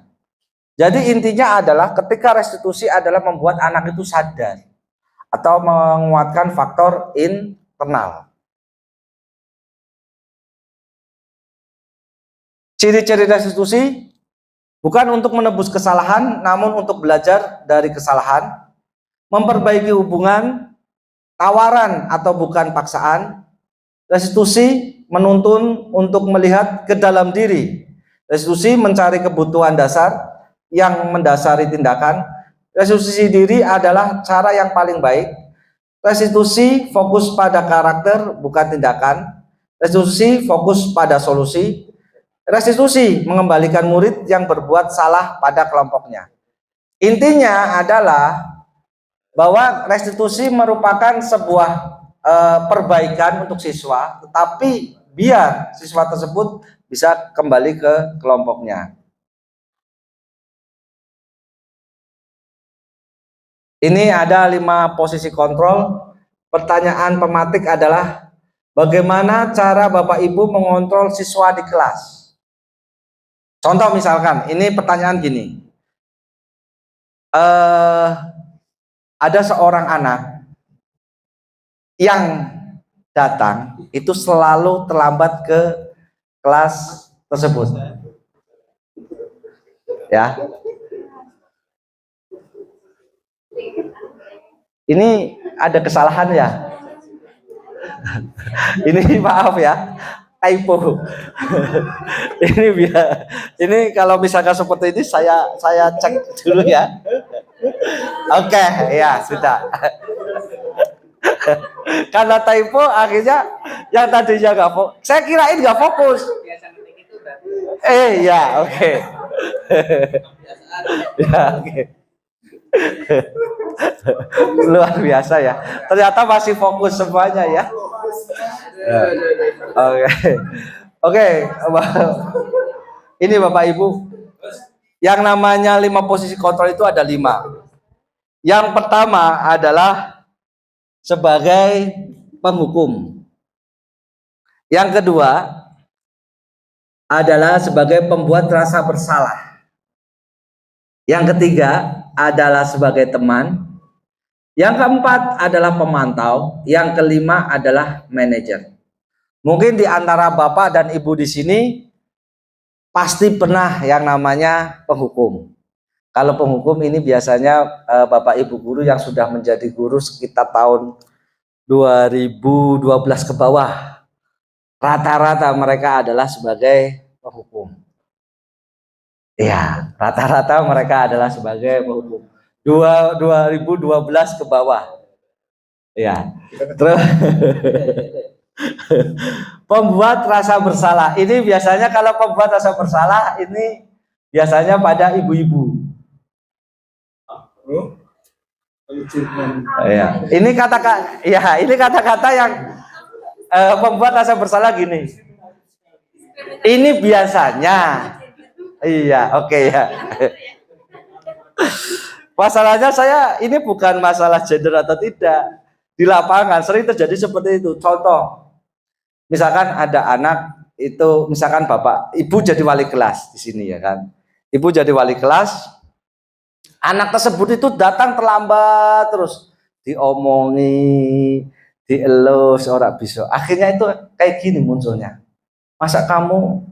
Jadi intinya adalah ketika restitusi adalah membuat anak itu sadar atau menguatkan faktor internal. Ciri-ciri restitusi bukan untuk menebus kesalahan, namun untuk belajar dari kesalahan, memperbaiki hubungan, tawaran atau bukan paksaan. Restitusi menuntun untuk melihat ke dalam diri. Restitusi mencari kebutuhan dasar yang mendasari tindakan. Restitusi diri adalah cara yang paling baik. Restitusi fokus pada karakter bukan tindakan. Restitusi fokus pada solusi. Restitusi mengembalikan murid yang berbuat salah pada kelompoknya. Intinya adalah bahwa restitusi merupakan sebuah perbaikan untuk siswa, tetapi biar siswa tersebut bisa kembali ke kelompoknya. Ini ada 5 posisi kontrol. Pertanyaan pematik adalah bagaimana cara Bapak Ibu mengontrol siswa di kelas? Contoh misalkan, ini pertanyaan gini. Ada seorang anak yang datang itu selalu terlambat ke kelas tersebut. Ya. Ini ada kesalahan ya. Ini maaf ya, typo. Ini kalau misalkan seperti ini saya cek dulu ya. Oke, ya sudah. Karena typo akhirnya yang tadinya nggak fokus, saya kirain nggak fokus. Ya oke. Ya oke. Luar biasa ya. Ternyata masih fokus semuanya ya. Oke. Ini Bapak Ibu, yang namanya 5 posisi kontrol itu ada 5. Yang pertama adalah sebagai penghukum. Yang kedua adalah sebagai pembuat rasa bersalah. Yang ketiga adalah sebagai teman. Yang keempat adalah pemantau. Yang kelima adalah manajer. Mungkin di antara Bapak dan Ibu di sini pasti pernah yang namanya penghukum. Kalau penghukum ini biasanya Bapak Ibu guru yang sudah menjadi guru sekitar tahun 2012 ke bawah. Rata-rata mereka adalah sebagai penghukum. Ya, rata-rata mereka adalah sebagai penghukum. 2012 ke bawah. Ya. Terus pembuat rasa bersalah. Ini biasanya kalau pembuat rasa bersalah ini biasanya pada ibu-ibu. Ya. Ini kata-kata yang pembuat rasa bersalah gini. Ini biasanya. Iya, oke ya. Masalahnya ini bukan masalah gender atau tidak. Di lapangan sering terjadi seperti itu. Contoh, misalkan ada anak itu, misalkan bapak, ibu jadi wali kelas di sini ya kan. Ibu jadi wali kelas, anak tersebut itu datang terlambat terus, diomongi, dielus orang bisa. Akhirnya itu kayak gini munculnya. Masa kamu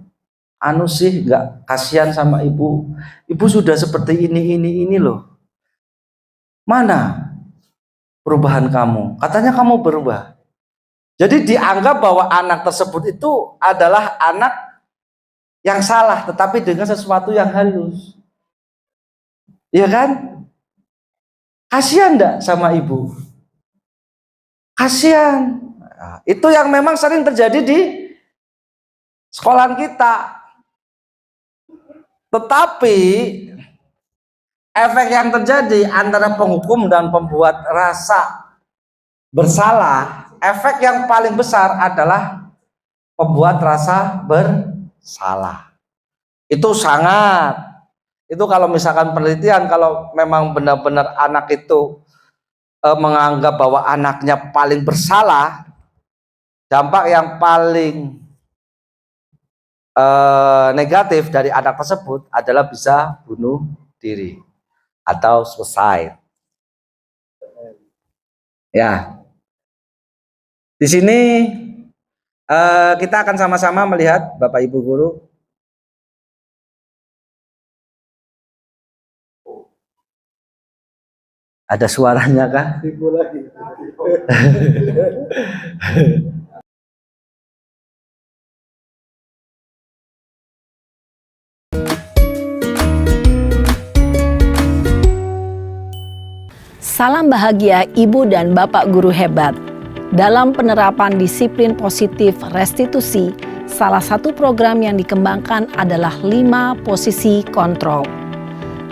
anu sih nggak kasihan sama ibu? Ibu sudah seperti ini loh. Mana perubahan kamu? Katanya kamu berubah. Jadi dianggap bahwa anak tersebut itu adalah anak yang salah, tetapi dengan sesuatu yang halus. Iya kan? Kasihan enggak sama ibu? Kasihan. Nah, itu yang memang sering terjadi di sekolahan kita. Tetapi efek yang terjadi antara penghukum dan pembuat rasa bersalah, efek yang paling besar adalah pembuat rasa bersalah. Itu kalau misalkan penelitian, kalau memang benar-benar anak itu menganggap bahwa anaknya paling bersalah, dampak yang paling negatif dari anak tersebut adalah bisa bunuh diri atau suicide. Ya, di sini kita akan sama-sama melihat Bapak Ibu guru. Ada suaranya kah? Salam bahagia Ibu dan Bapak guru hebat. Dalam penerapan disiplin positif restitusi, salah satu program yang dikembangkan adalah 5 posisi kontrol.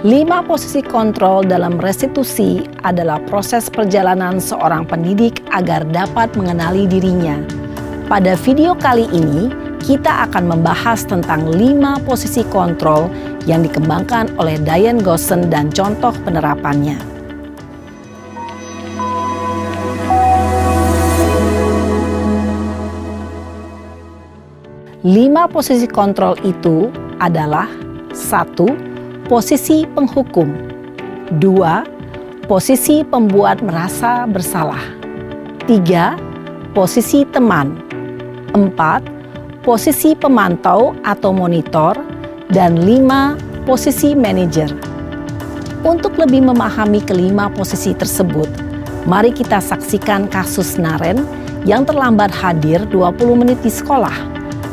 5 posisi kontrol dalam restitusi adalah proses perjalanan seorang pendidik agar dapat mengenali dirinya. Pada video kali ini, kita akan membahas tentang 5 posisi kontrol yang dikembangkan oleh Diane Gosson dan contoh penerapannya. 5 posisi kontrol itu adalah 1. Posisi penghukum. 2. Posisi pembuat merasa bersalah. 3. Posisi teman. 4. Posisi pemantau atau monitor. Dan 5. Posisi manajer. Untuk lebih memahami kelima posisi tersebut, mari kita saksikan kasus Naren yang terlambat hadir 20 menit di sekolah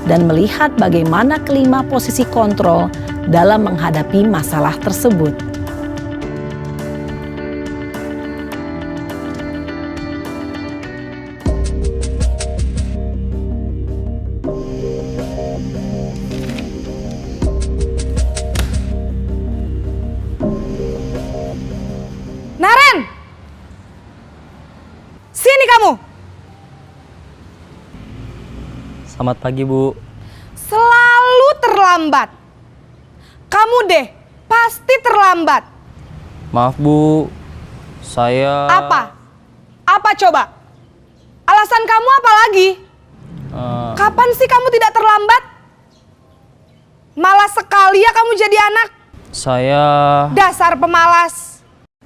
dan melihat bagaimana kelima posisi kontrol dalam menghadapi masalah tersebut. Naren! Sini kamu! Selamat pagi, Bu. Selalu terlambat. Kamu deh, pasti terlambat. Maaf, Bu. Saya... Apa? Apa coba? Alasan kamu apa lagi? Kapan sih kamu tidak terlambat? Malas sekali ya kamu jadi anak. saya... Dasar pemalas.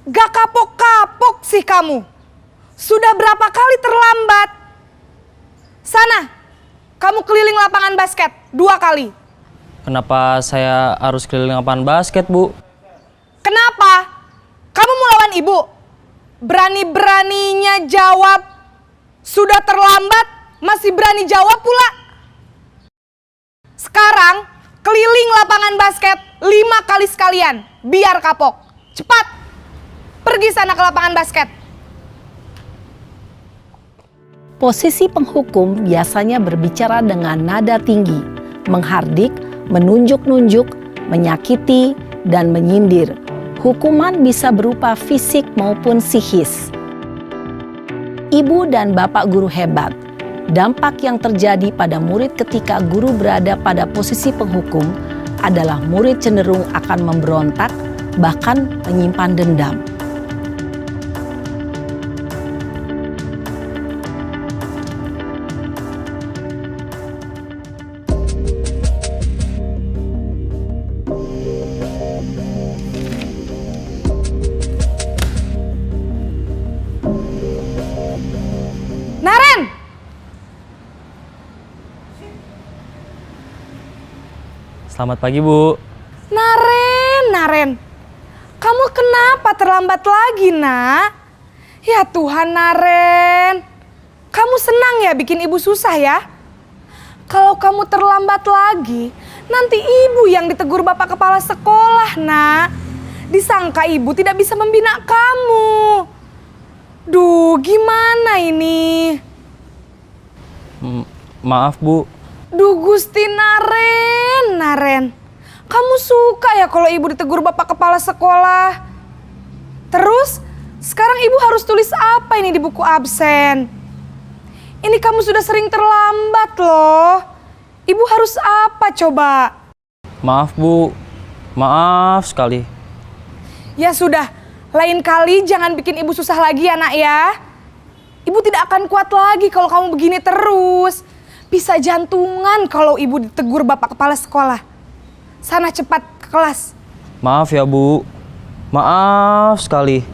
Gak kapok-kapok sih kamu. Sudah berapa kali terlambat? Sana, kamu keliling lapangan basket 2 kali. Kenapa saya harus keliling lapangan basket, Bu? Kenapa? Kamu mau lawan ibu? Berani-beraninya jawab. Sudah terlambat, masih berani jawab pula. Sekarang, keliling lapangan basket 5 kali sekalian. Biar kapok. Cepat, pergi sana ke lapangan basket. Posisi penghukum biasanya berbicara dengan nada tinggi, menghardik, menunjuk-nunjuk, menyakiti, dan menyindir. Hukuman bisa berupa fisik maupun psikis. Ibu dan bapak guru hebat. Dampak yang terjadi pada murid ketika guru berada pada posisi penghukum adalah murid cenderung akan memberontak, bahkan menyimpan dendam. Naren! Selamat pagi, Bu. Naren. Kamu kenapa terlambat lagi, Nak? Ya Tuhan, Naren. Kamu senang ya bikin ibu susah ya? Kalau kamu terlambat lagi, nanti ibu yang ditegur bapak kepala sekolah, Nak. Disangka ibu tidak bisa membina kamu. Duh, gimana ini? Maaf, Bu. Duh Gusti Naren. Kamu suka ya kalau ibu ditegur bapak kepala sekolah? Terus, sekarang ibu harus tulis apa ini di buku absen? Ini kamu sudah sering terlambat loh. Ibu harus apa coba? Maaf, Bu. Maaf sekali. Ya sudah, lain kali jangan bikin ibu susah lagi ya, Nak ya. Ibu tidak akan kuat lagi kalau kamu begini terus. Bisa jantungan kalau ibu ditegur bapak kepala sekolah. Sana cepat ke kelas. Maaf ya, Bu. Maaf sekali.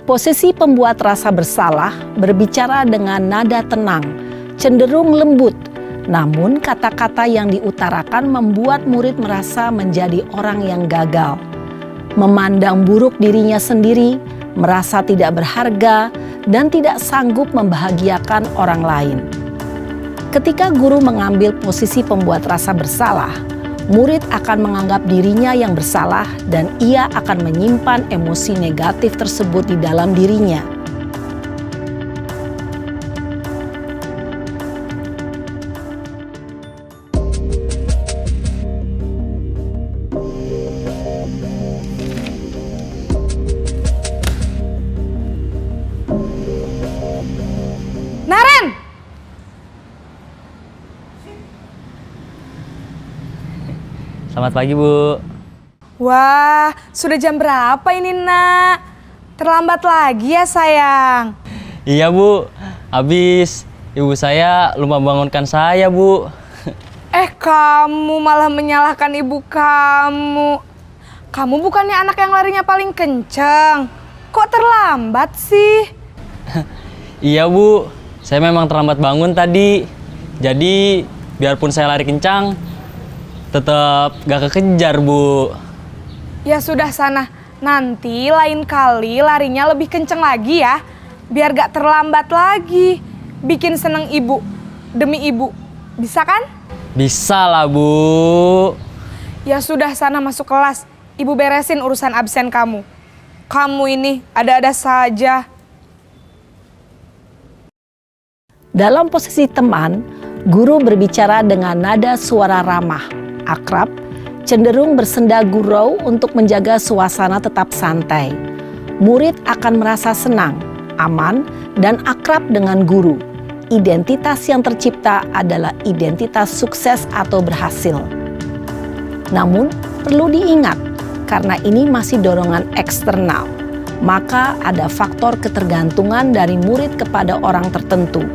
Posisi pembuat rasa bersalah berbicara dengan nada tenang, cenderung lembut. Namun kata-kata yang diutarakan membuat murid merasa menjadi orang yang gagal. Memandang buruk dirinya sendiri, merasa tidak berharga, dan tidak sanggup membahagiakan orang lain. Ketika guru mengambil posisi pembuat rasa bersalah, murid akan menganggap dirinya yang bersalah dan ia akan menyimpan emosi negatif tersebut di dalam dirinya. Naren! Selamat pagi, Bu. Wah, sudah jam berapa ini, Nak? Terlambat lagi ya, sayang. Iya, Bu. Habis ibu saya lupa bangunkan saya, Bu. Kamu malah menyalahkan ibu kamu. Kamu bukannya anak yang larinya paling kenceng. Kok terlambat sih? Iya, Bu. Saya memang terlambat bangun tadi. Jadi, biarpun saya lari kencang, tetap gak kekejar, Bu. Ya sudah sana, nanti lain kali larinya lebih kenceng lagi ya. Biar gak terlambat lagi. Bikin seneng ibu, demi ibu. Bisa kan? Bisa lah, Bu. Ya sudah sana masuk kelas. Ibu beresin urusan absen kamu. Kamu ini ada-ada saja. Dalam posisi teman, guru berbicara dengan nada suara ramah, akrab, cenderung bersenda gurau untuk menjaga suasana tetap santai. Murid akan merasa senang, aman, dan akrab dengan guru. Identitas yang tercipta adalah identitas sukses atau berhasil. Namun, perlu diingat, karena ini masih dorongan eksternal, maka ada faktor ketergantungan dari murid kepada orang tertentu.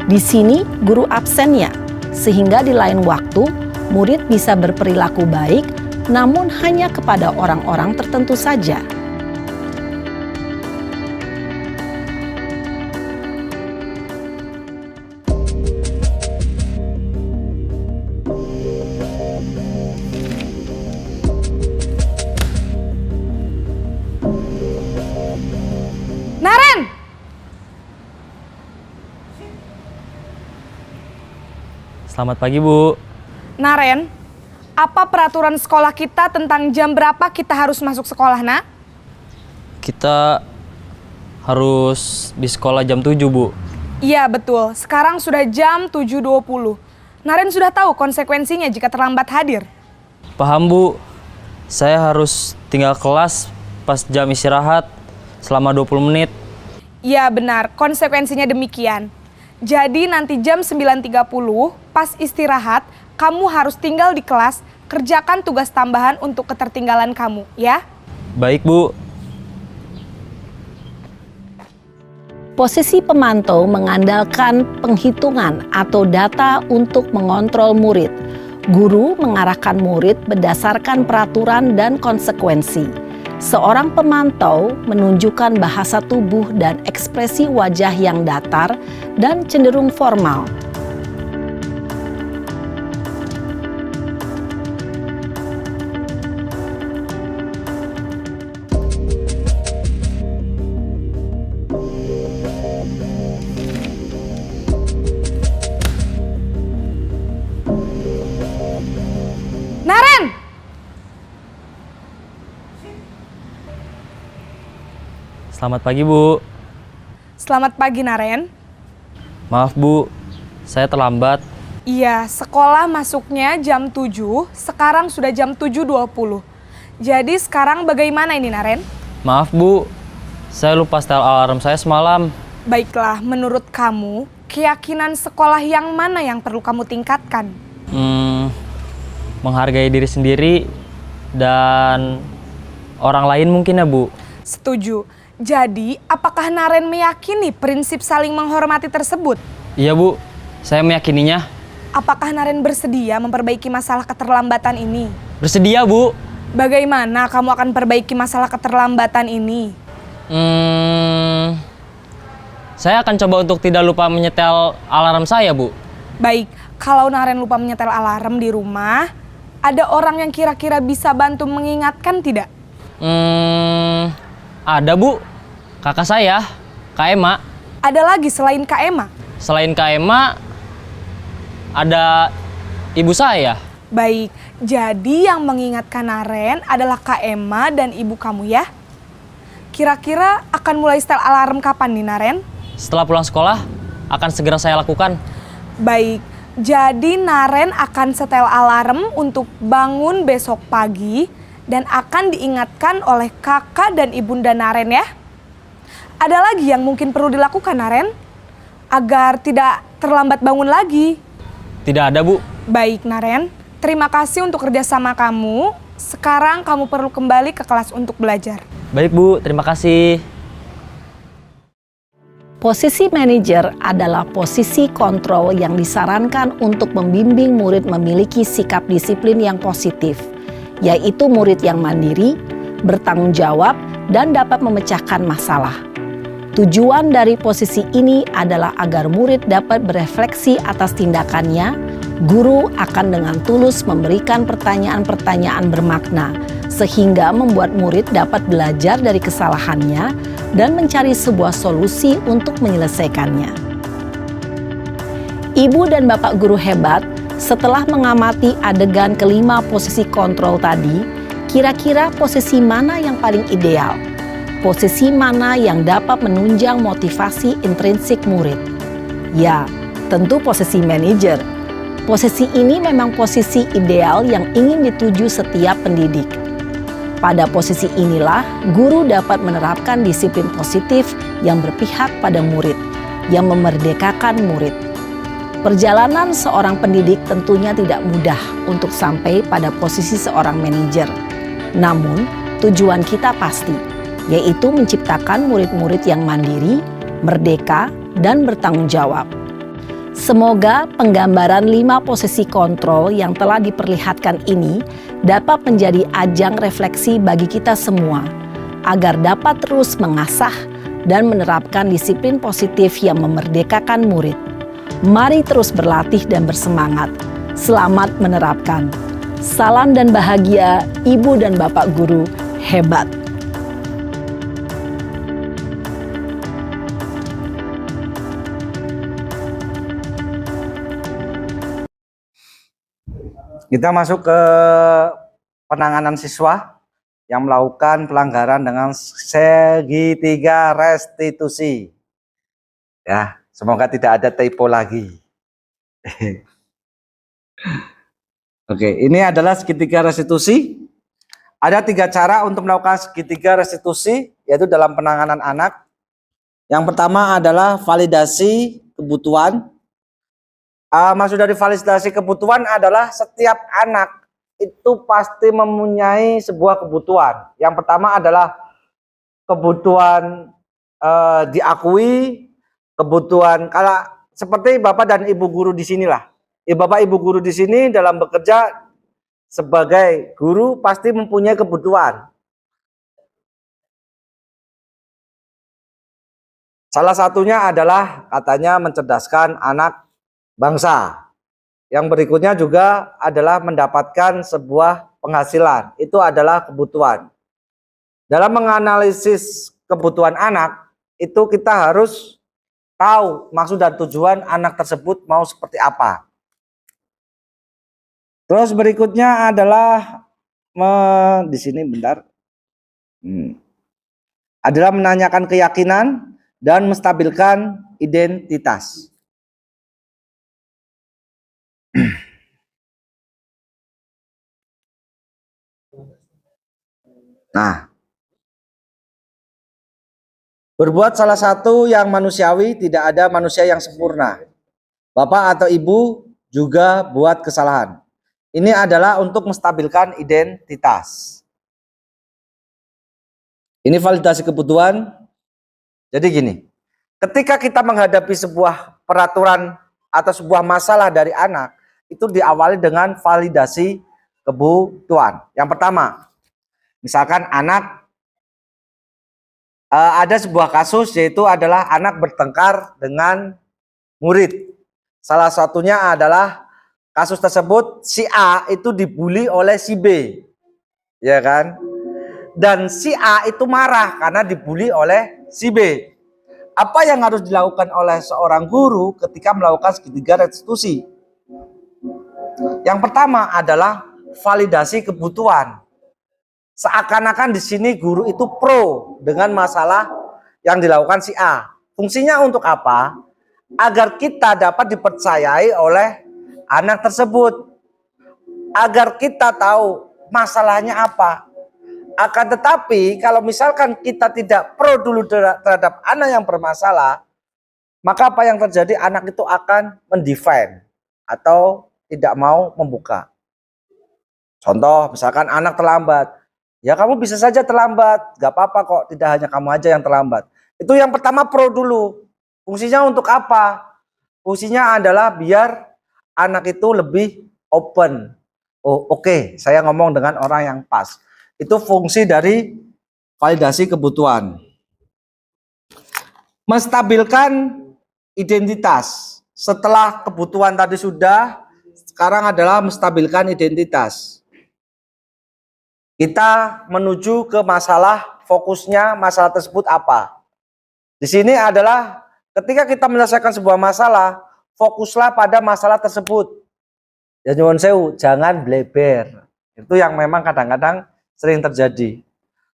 Di sini guru absennya, sehingga di lain waktu murid bisa berperilaku baik, namun hanya kepada orang-orang tertentu saja. Naren! Selamat pagi, Bu. Naren, apa peraturan sekolah kita tentang jam berapa kita harus masuk sekolah, nak? Kita harus di sekolah jam 7, Bu. Iya, betul. Sekarang sudah jam 7.20. Naren sudah tahu konsekuensinya jika terlambat hadir. Paham, Bu. Saya harus tinggal kelas pas jam istirahat selama 20 menit. Iya, benar. Konsekuensinya demikian. Jadi nanti jam 9.30 pas istirahat, kamu harus tinggal di kelas, kerjakan tugas tambahan untuk ketertinggalan kamu, ya? Baik, Bu. Posisi pemantau mengandalkan penghitungan atau data untuk mengontrol murid. Guru mengarahkan murid berdasarkan peraturan dan konsekuensi. Seorang pemantau menunjukkan bahasa tubuh dan ekspresi wajah yang datar dan cenderung formal. Naren! Selamat pagi, Bu. Selamat pagi, Naren. Maaf, Bu. Saya terlambat. Iya, sekolah masuknya jam 7, sekarang sudah jam 7.20. Jadi sekarang bagaimana ini, Naren? Maaf, Bu. Saya lupa setel alarm saya semalam. Baiklah, menurut kamu, keyakinan sekolah yang mana yang perlu kamu tingkatkan? Menghargai diri sendiri dan orang lain mungkin ya, Bu. Setuju. Jadi, apakah Naren meyakini prinsip saling menghormati tersebut? Iya, Bu. Saya meyakininya. Apakah Naren bersedia memperbaiki masalah keterlambatan ini? Bersedia, Bu. Bagaimana kamu akan perbaiki masalah keterlambatan ini? Saya akan coba untuk tidak lupa menyetel alarm saya, Bu. Baik, kalau Naren lupa menyetel alarm di rumah, ada orang yang kira-kira bisa bantu mengingatkan tidak? Ada, Bu. Kakak saya, Kak Ema. Ada lagi selain Kak Ema? Selain Kak Ema, ada ibu saya. Baik, jadi yang mengingatkan Naren adalah Kak Ema dan ibu kamu ya? Kira-kira akan mulai setel alarm kapan nih, Naren? Setelah pulang sekolah, akan segera saya lakukan. Baik, jadi Naren akan setel alarm untuk bangun besok pagi dan akan diingatkan oleh kakak dan ibunda Naren ya. Ada lagi yang mungkin perlu dilakukan, Naren? Agar tidak terlambat bangun lagi. Tidak ada, Bu. Baik, Naren. Terima kasih untuk kerjasama kamu. Sekarang kamu perlu kembali ke kelas untuk belajar. Baik, Bu. Terima kasih. Posisi manajer adalah posisi kontrol yang disarankan untuk membimbing murid memiliki sikap disiplin yang positif, yaitu murid yang mandiri, bertanggung jawab, dan dapat memecahkan masalah. Tujuan dari posisi ini adalah agar murid dapat berefleksi atas tindakannya. Guru akan dengan tulus memberikan pertanyaan-pertanyaan bermakna, sehingga membuat murid dapat belajar dari kesalahannya dan mencari sebuah solusi untuk menyelesaikannya. Ibu dan Bapak guru hebat, setelah mengamati adegan kelima posisi kontrol tadi, kira-kira posisi mana yang paling ideal? Posisi mana yang dapat menunjang motivasi intrinsik murid? Ya, tentu posisi manajer. Posisi ini memang posisi ideal yang ingin dituju setiap pendidik. Pada posisi inilah, guru dapat menerapkan disiplin positif yang berpihak pada murid, yang memerdekakan murid. Perjalanan seorang pendidik tentunya tidak mudah untuk sampai pada posisi seorang manajer. Namun, tujuan kita pasti, yaitu menciptakan murid-murid yang mandiri, merdeka, dan bertanggung jawab. Semoga penggambaran 5 posisi kontrol yang telah diperlihatkan ini dapat menjadi ajang refleksi bagi kita semua, agar dapat terus mengasah dan menerapkan disiplin positif yang memerdekakan murid. Mari terus berlatih dan bersemangat. Selamat menerapkan. Salam dan bahagia, Ibu dan Bapak Guru hebat. Kita masuk ke penanganan siswa yang melakukan pelanggaran dengan segitiga restitusi. Ya, semoga tidak ada typo lagi. Oke, ini adalah segitiga restitusi. Ada 3 cara untuk melakukan segitiga restitusi, yaitu dalam penanganan anak. Yang pertama adalah validasi kebutuhan. Maksud dari validasi kebutuhan adalah setiap anak itu pasti mempunyai sebuah kebutuhan. Yang pertama adalah kebutuhan diakui, kebutuhan kalau seperti Bapak dan Ibu guru di sinilah. Bapak Ibu guru di sini dalam bekerja sebagai guru pasti mempunyai kebutuhan. Salah satunya adalah katanya mencerdaskan anak bangsa. Yang berikutnya juga adalah mendapatkan sebuah penghasilan. Itu adalah kebutuhan. Dalam menganalisis kebutuhan anak, itu kita harus tahu maksud dan tujuan anak tersebut mau seperti apa. Terus berikutnya adalah di sini bentar. Adalah menanyakan keyakinan dan menstabilkan identitas. Nah, berbuat salah satu yang manusiawi, tidak ada manusia yang sempurna. Bapak atau Ibu juga buat kesalahan. Ini adalah untuk menstabilkan identitas. Ini validasi kebutuhan. Jadi gini, ketika kita menghadapi sebuah peraturan atau sebuah masalah dari anak, itu diawali dengan validasi kebutuhan. Yang pertama, misalkan anak ada sebuah kasus, yaitu adalah anak bertengkar dengan murid. Salah satunya adalah kasus tersebut si A itu dibully oleh si B, ya kan? Dan si A itu marah karena dibully oleh si B. Apa yang harus dilakukan oleh seorang guru ketika melakukan segitiga restitusi? Yang pertama adalah validasi kebutuhan. Seakan-akan di sini guru itu pro dengan masalah yang dilakukan si A. Fungsinya untuk apa? Agar kita dapat dipercayai oleh anak tersebut. Agar kita tahu masalahnya apa. Akan tetapi kalau misalkan kita tidak pro dulu terhadap anak yang bermasalah, maka apa yang terjadi? Anak itu akan mendefend atau tidak mau membuka. Contoh, misalkan anak terlambat. Ya kamu bisa saja terlambat, gak apa-apa kok, tidak hanya kamu aja yang terlambat. Itu yang pertama pro dulu. Fungsinya untuk apa? Fungsinya adalah biar anak itu lebih open. Oh oke, saya ngomong dengan orang yang pas. Itu fungsi dari validasi kebutuhan. Menstabilkan identitas. Setelah kebutuhan tadi sudah, sekarang adalah menstabilkan identitas. Kita menuju ke masalah, fokusnya masalah tersebut apa. Di sini adalah ketika kita menyelesaikan sebuah masalah, fokuslah pada masalah tersebut. Ya nyuwun sewu, jangan bleber. Itu yang memang kadang-kadang sering terjadi.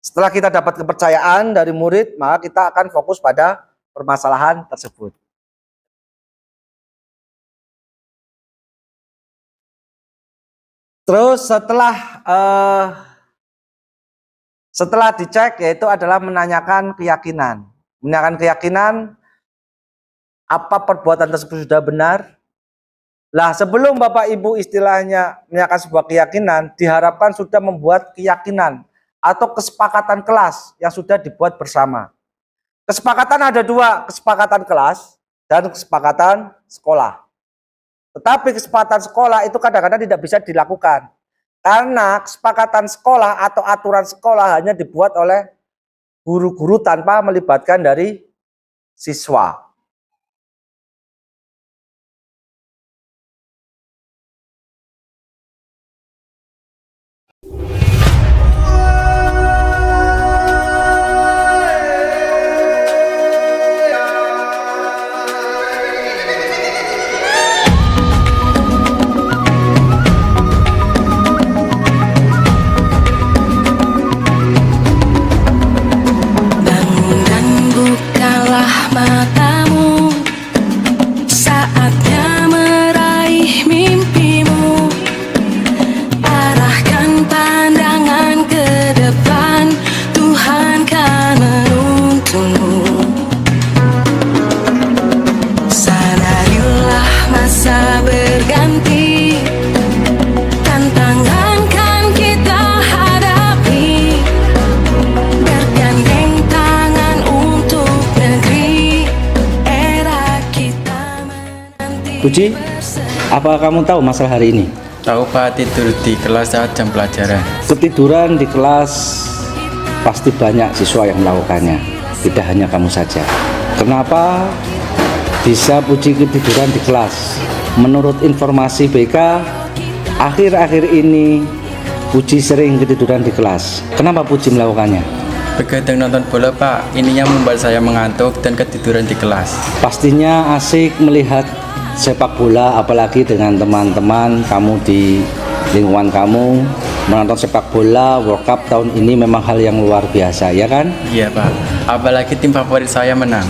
Setelah kita dapat kepercayaan dari murid, maka kita akan fokus pada permasalahan tersebut. Terus setelah dicek, yaitu adalah menanyakan keyakinan. Menanyakan keyakinan apa perbuatan tersebut sudah benar. Lah sebelum Bapak Ibu istilahnya menanyakan sebuah keyakinan, diharapkan sudah membuat keyakinan atau kesepakatan kelas yang sudah dibuat bersama. Kesepakatan ada dua, kesepakatan kelas dan kesepakatan sekolah. Tetapi kesepakatan sekolah itu kadang-kadang tidak bisa dilakukan. Karena kesepakatan sekolah atau aturan sekolah hanya dibuat oleh guru-guru tanpa melibatkan dari siswa. Bangun dan bukalah matamu, saatnya meraih mimpimu. Arahkan pandangan ke depan, Tuhan kan menuntunmu. Sadarilah masa berganti, tantangan kan kita hadapi. Bergandeng tangan untuk negeri, era kita menanti. Puji, apa kamu tahu masalah hari ini? Tahu Pak, tidur di kelas saat jam pelajaran. Ketiduran di kelas pasti banyak siswa yang melakukannya, tidak hanya kamu saja. Kenapa bisa Puji ketiduran di kelas? Menurut informasi BK, akhir-akhir ini Puji sering ketiduran di kelas. Kenapa Puji melakukannya? Begadang nonton bola Pak, ininya membuat saya mengantuk dan ketiduran di kelas. Pastinya asik melihat sepak bola, apalagi dengan teman-teman kamu di lingkungan kamu. Menonton sepak bola World Cup tahun ini memang hal yang luar biasa, ya kan? Iya Pak, apalagi tim favorit saya menang.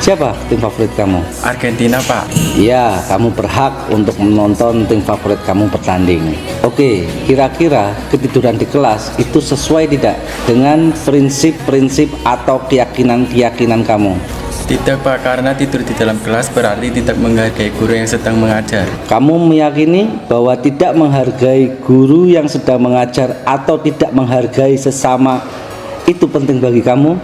Siapa tim favorit kamu? Argentina Pak. Iya, kamu berhak untuk menonton tim favorit kamu bertanding. Oke, kira-kira ketiduran di kelas itu sesuai tidak dengan prinsip-prinsip atau keyakinan-keyakinan kamu? Tidak Pak, karena tidur di dalam kelas berarti tidak menghargai guru yang sedang mengajar. Kamu meyakini bahwa tidak menghargai guru yang sedang mengajar atau tidak menghargai sesama itu penting bagi kamu?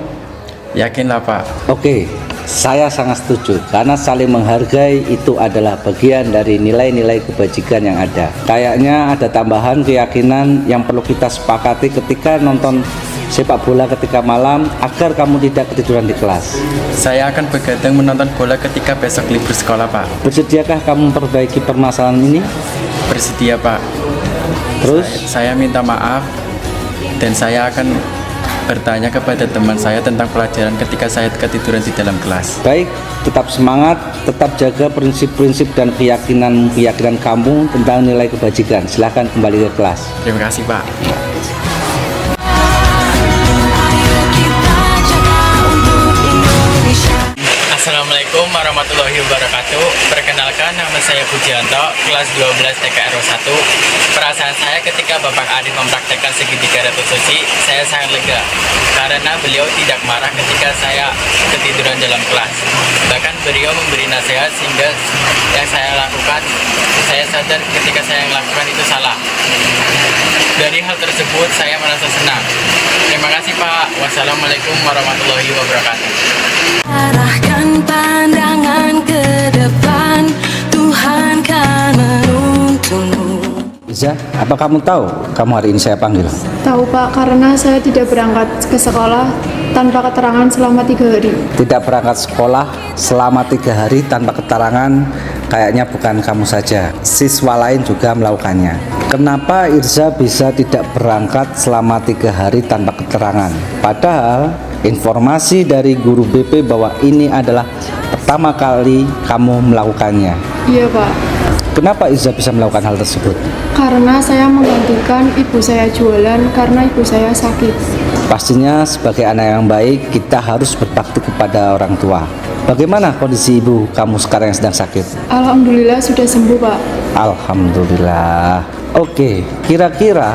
Yakinlah Pak. Oke, saya sangat setuju karena saling menghargai itu adalah bagian dari nilai-nilai kebajikan yang ada. Kayaknya ada tambahan keyakinan yang perlu kita sepakati ketika nonton sepak bola ketika malam agar kamu tidak ketiduran di kelas. Saya akan begadang menonton bola ketika besok libur sekolah Pak. Bersediakah kamu memperbaiki permasalahan ini? Bersedia Pak. Terus? Saya minta maaf dan saya akan bertanya kepada teman saya tentang pelajaran ketika saya ketiduran di dalam kelas. Baik, tetap semangat, tetap jaga prinsip-prinsip dan keyakinan kamu tentang nilai kebajikan. Silahkan kembali ke kelas. Terima kasih Pak. Assalamualaikum warahmatullahi wabarakatuh. Perkenalkan, nama saya Pujianto, kelas 12 TKR 1. Perasaan saya ketika Bapak Arif mempraktekkan segitiga ratu suci, saya sangat lega karena beliau tidak marah ketika saya ketiduran dalam kelas. Bahkan beliau memberi nasihat sehingga yang saya lakukan, saya sadar ketika saya melakukan itu salah. Dari hal tersebut saya merasa senang. Terima kasih Pak. Wassalamualaikum warahmatullahi wabarakatuh. Arahkan pandangan ke depan, Tuhan kan menuntunmu. Iza, apa kamu tahu kamu hari ini saya panggil? Tahu Pak, karena saya tidak berangkat ke sekolah tanpa keterangan selama 3 hari. Tidak berangkat sekolah selama 3 hari tanpa keterangan, kayaknya bukan kamu saja, siswa lain juga melakukannya. Kenapa Irza bisa tidak berangkat selama 3 hari tanpa keterangan? Padahal informasi dari guru BP bahwa ini adalah pertama kali kamu melakukannya. Iya Pak, Kenapa Irza bisa melakukan hal tersebut? karena saya menggantikan ibu saya jualan karena ibu saya sakit. Pastinya sebagai anak yang baik kita harus berbakti kepada orang tua. Bagaimana kondisi ibu kamu sekarang yang sedang sakit? Alhamdulillah sudah sembuh Pak. Alhamdulillah. Oke, kira-kira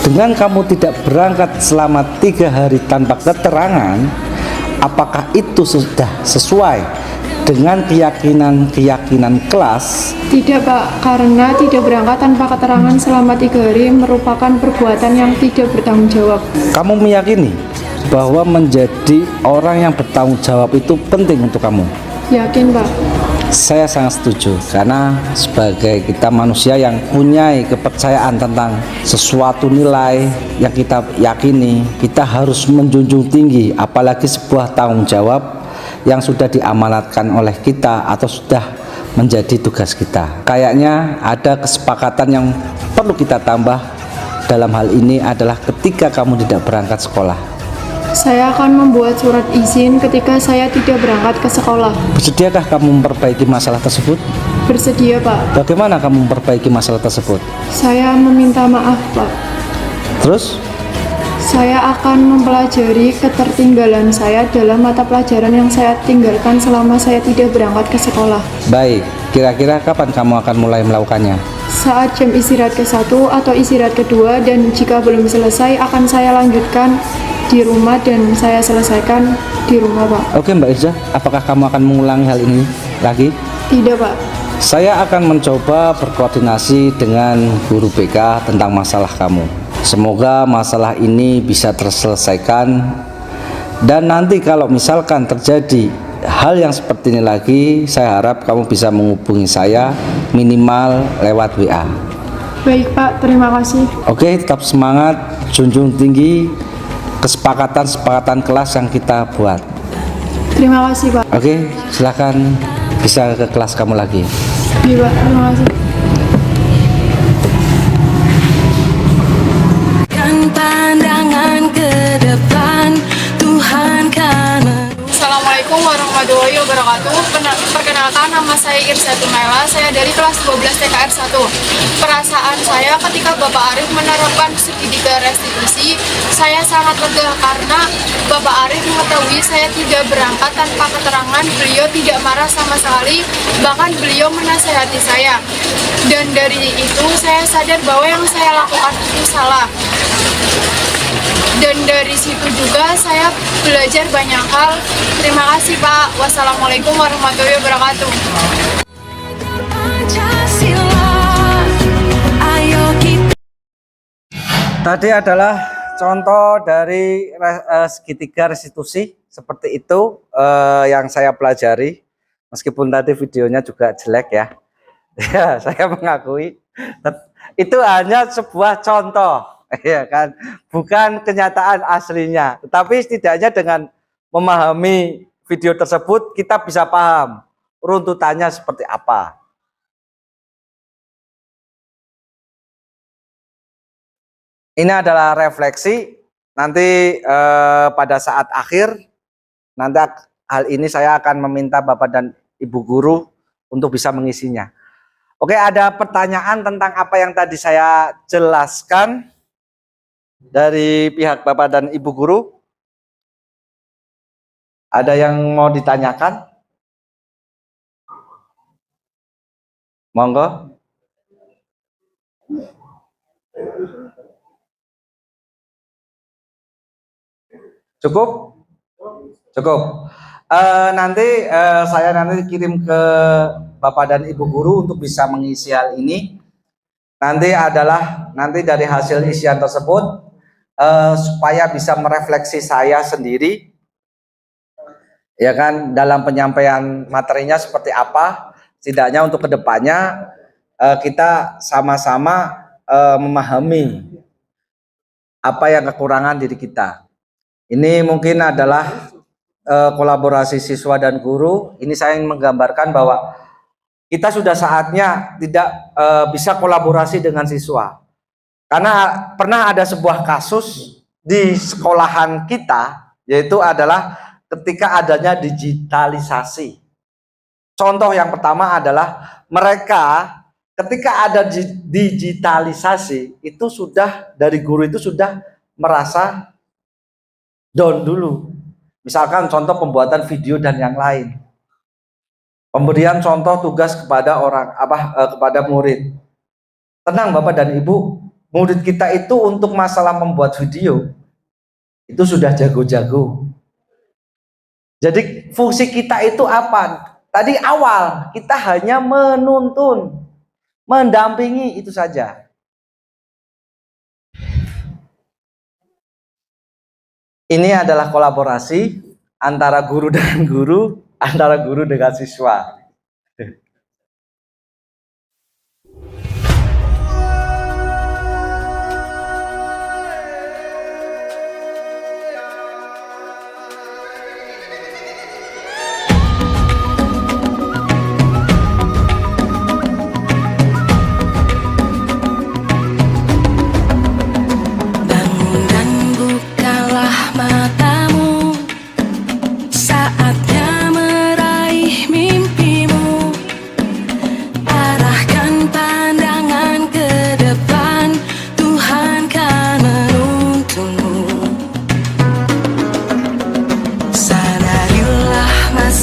dengan kamu tidak berangkat selama 3 hari tanpa keterangan, apakah itu sudah sesuai dengan keyakinan kelas? Tidak Pak, karena tidak berangkat tanpa keterangan selama 3 hari merupakan perbuatan yang tidak bertanggung jawab. Kamu meyakini bahwa menjadi orang yang bertanggung jawab itu penting untuk kamu? Yakin Pak. Saya sangat setuju karena sebagai kita manusia yang punya kepercayaan tentang sesuatu nilai yang kita yakini, kita harus menjunjung tinggi, apalagi sebuah tanggung jawab yang sudah diamanatkan oleh kita atau sudah menjadi tugas kita. Kayaknya ada kesepakatan yang perlu kita tambah dalam hal ini adalah ketika kamu tidak berangkat sekolah. Saya akan membuat surat izin ketika saya tidak berangkat ke sekolah. Bersediakah kamu memperbaiki masalah tersebut? Bersedia, Pak. Bagaimana kamu memperbaiki masalah tersebut? Saya meminta maaf, Pak. Terus? Saya akan mempelajari ketertinggalan saya dalam mata pelajaran yang saya tinggalkan selama saya tidak berangkat ke sekolah. Baik, kira-kira kapan kamu akan mulai melakukannya? Saat jam istirahat ke-1 atau istirahat kedua, dan jika belum selesai akan saya lanjutkan di rumah dan saya selesaikan di rumah, Pak. Oke Mbak Irza, apakah kamu akan mengulangi hal ini lagi? Tidak, Pak. Saya akan mencoba berkoordinasi dengan guru BK tentang masalah kamu. Semoga masalah ini bisa terselesaikan, dan nanti kalau misalkan terjadi hal yang seperti ini lagi, saya harap kamu bisa menghubungi saya minimal lewat WA. Baik, Pak. Terima kasih. Oke, tetap semangat, junjung tinggi kesepakatan kelas yang kita buat. Terima kasih, Pak. Oke, silakan bisa ke kelas kamu lagi. Iya, Pak. Terima kasih. Pandangan ke depan, Tuhan kan. Assalamualaikum warahmatullahi wabarakatuh. Perkenalkan, nama saya Irsatu Naila. Saya dari kelas 12 TKR 1. Perasaan saya ketika Bapak Arif menerapkan segitiga restitusi, saya sangat lega karena Bapak Arif mengetahui saya tidak berangkat tanpa keterangan. Beliau tidak marah sama sekali, bahkan beliau menasehati saya. Dan dari itu saya sadar bahwa yang saya lakukan itu salah. Dan dari situ juga saya belajar banyak hal. Terima kasih, Pak. Wassalamualaikum warahmatullahi wabarakatuh. Tadi adalah contoh dari segitiga restitusi seperti itu yang saya pelajari. Meskipun tadi videonya juga jelek ya. Ya, saya mengakui itu hanya sebuah contoh. Ya kan, bukan kenyataan aslinya, tetapi setidaknya dengan memahami video tersebut kita bisa paham runtutannya seperti apa. Ini adalah refleksi nanti pada saat akhir, nanti hal ini saya akan meminta Bapak dan Ibu guru untuk bisa mengisinya. Oke, ada pertanyaan tentang apa yang tadi saya jelaskan dari pihak Bapak dan Ibu guru? Ada yang mau ditanyakan? Monggo. Cukup? Cukup. Nanti saya kirim ke Bapak dan Ibu guru untuk bisa mengisi hal ini. Nanti dari hasil isian tersebut supaya bisa merefleksi saya sendiri, ya kan, dalam penyampaian materinya seperti apa. Setidaknya untuk kedepannya kita sama-sama memahami apa yang kekurangan diri kita. Ini mungkin adalah kolaborasi siswa dan guru. Ini saya ingin menggambarkan bahwa kita sudah saatnya tidak bisa kolaborasi dengan siswa. Karena pernah ada sebuah kasus di sekolahan kita, yaitu adalah ketika adanya digitalisasi. Contoh yang pertama adalah mereka ketika ada digitalisasi itu sudah dari guru itu sudah merasa down dulu. Misalkan contoh pembuatan video dan yang lain. Pemberian contoh tugas kepada kepada murid. Tenang Bapak dan Ibu, murid kita itu untuk masalah membuat video itu sudah jago-jago. Jadi fungsi kita itu apa? Tadi awal kita hanya menuntun, mendampingi, itu saja. Ini adalah kolaborasi antara guru dengan guru, antara guru dengan siswa.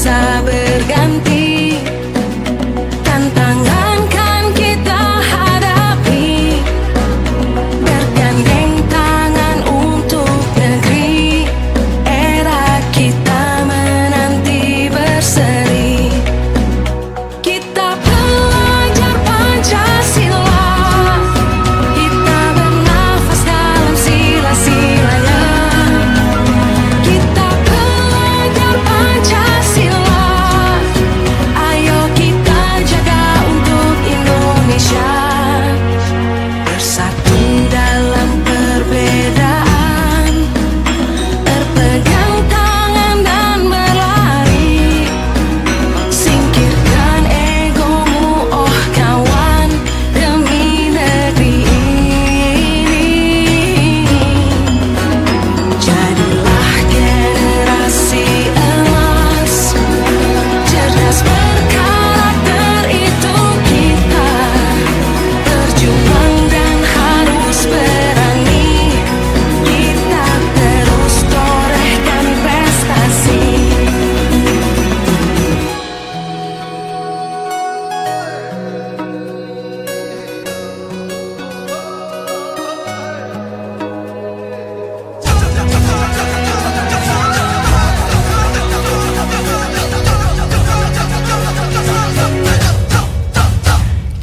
masa berganti, tantangan kan kita hadapi, bergandeng tangan untuk negeri, era kita menanti berseri. Kita belajar Pancasila, kita bernafas dalam sila-silanya. Kita belajar Pancasila, ayo kita jaga untuk Indonesia. Bersatu dalam perbedaan, berpegang tangan dan berlari. Singkirkan egomu, oh kawan, demi negeri ini. Jadilah generasi emas, cerdas berkarakter itu kita. Berjuang dan harus berani, kita terus torehkan prestasi.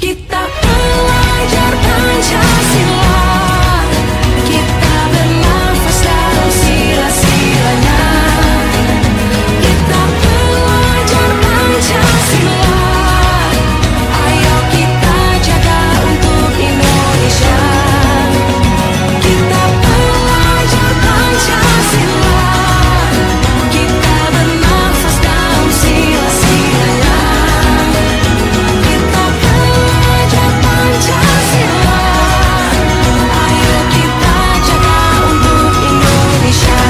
Kita belajar Pancasila, kita bernafas dalam sila-silanya. Kita belajar Pancasila, ayo kita jaga untuk Indonesia. Kita belajar Pancasila, kita bernafas dalam sila-silanya. Kita belajar Pancasila, ayo kita jaga untuk Indonesia.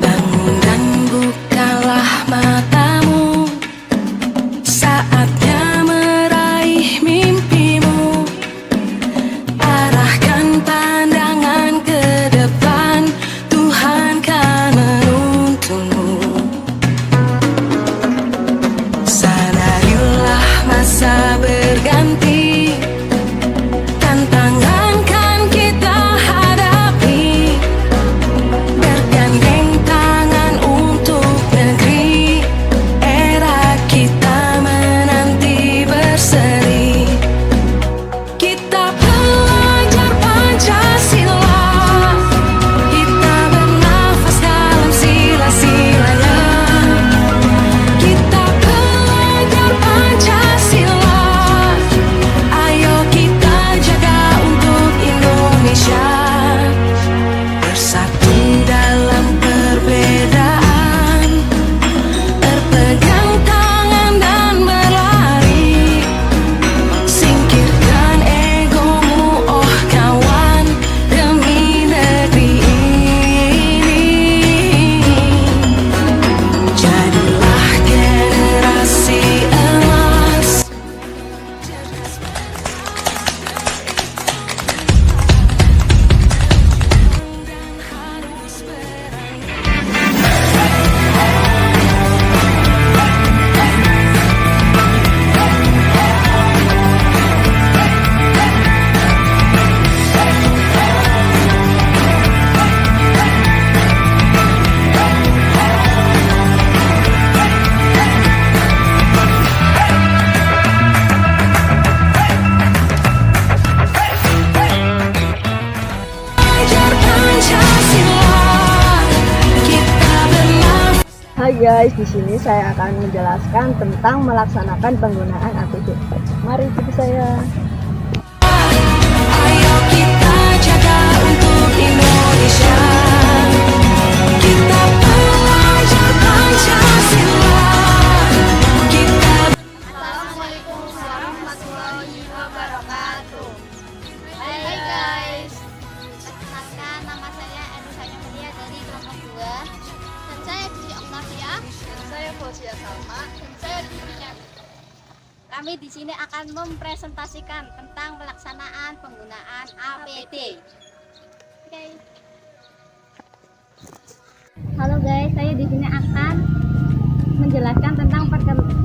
Bangun dan bukalah matamu, saatnya meraih mimpimu. Arahkan pandangan ke depan, Tuhan kan menuntunmu. Sadarilah masa berganti, tantangan kan kita hadapi, bergandeng tangan untuk negeri, era kita menanti berseri. Kita belajar Pancasila, kita bernafas dalam sila-silanya. Kita belajar Pancasila, ayo kita jaga untuk Indonesia. Bersatu dalam perbedaan, berpegang tangan dan berlari. Singkirkan egomu, oh kawan, demi negeri ini. Jadilah generasi emas. Belajar Pancasila, kita bernafas. Hai guys, di sini saya akan menjelaskan tentang melaksanakan penggunaan APD. Mari ikuti saya. Ayo kita jaga untuk Indonesia. Kita belajar Pancasila, kita. Assalamualaikum warahmatullahi wabarakatuh. Hai guys. Kami di sini akan mempresentasikan tentang pelaksanaan penggunaan APD. Oke. Halo guys, saya di sini akan menjelaskan tentang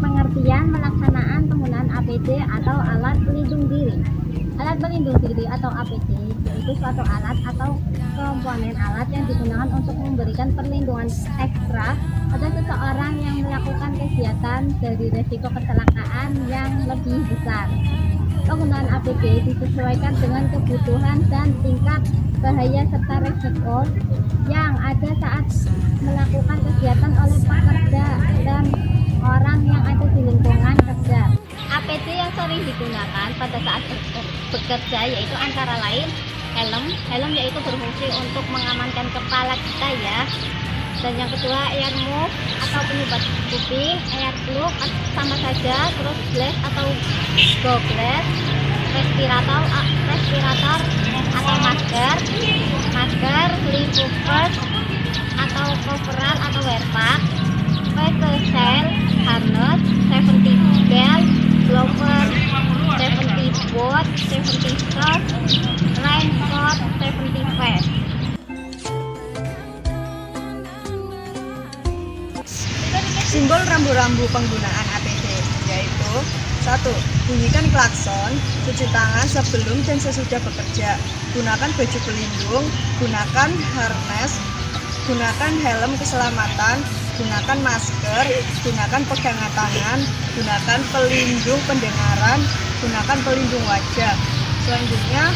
pengertian melaksanaan penggunaan APD atau alat pelindung diri. Alat pelindung diri atau APD yaitu suatu alat atau komponen alat yang digunakan untuk memberikan perlindungan ekstra pada seseorang yang melakukan kegiatan dari risiko kecelakaan yang lebih besar. Penggunaan APD disesuaikan dengan kebutuhan dan tingkat bahaya serta risiko yang ada saat melakukan kegiatan oleh pekerja dan orang yang ada di lingkungan kerja. APD yang sering digunakan pada saat bekerja yaitu antara lain helm yaitu berfungsi untuk mengamankan kepala kita ya. Dan yang kedua earmuff atau penyumbat kuping, earplug sama saja, terus glass atau gogles, respirator atau masker, sleeve cover atau coverall atau wearpack, face shield, harness, safety belt, blower, safety boot, safety strap, raincoat, safety vest. Simbol rambu-rambu penggunaan APD yaitu 1. Bunyikan klakson, cuci tangan sebelum dan sesudah bekerja, gunakan baju pelindung, gunakan harness, gunakan helm keselamatan, gunakan masker, gunakan pegangan tangan, gunakan pelindung pendengaran, gunakan pelindung wajah. Selanjutnya,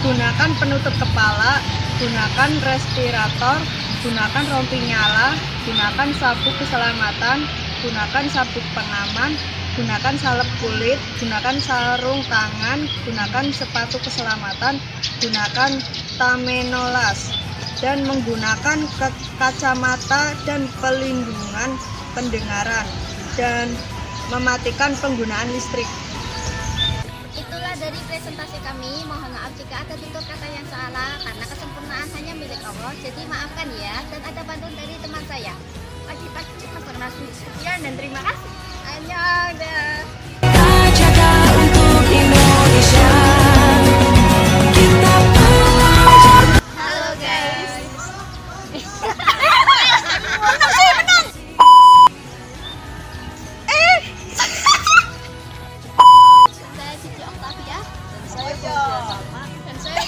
gunakan penutup kepala, gunakan respirator, gunakan rompi nyala, gunakan sabuk keselamatan, gunakan sabuk pengaman, gunakan salep kulit, gunakan sarung tangan, gunakan sepatu keselamatan, gunakan tamenolas, dan menggunakan kacamata dan pelindungan pendengaran, dan mematikan penggunaan listrik. Itulah dari presentasi kami. Mohon maaf jika ada tutur kata yang salah karena kesempurnaan hanya milik Allah. Jadi maafkan ya. Dan ada pantun dari teman saya. Pagi-pagi informasi sekian dan terima kasih. Annyeong. Kita jaga untuk Indonesia. Kita pelajar. Halo guys. Saya Cici Octavia dan saya Fauzia dan saya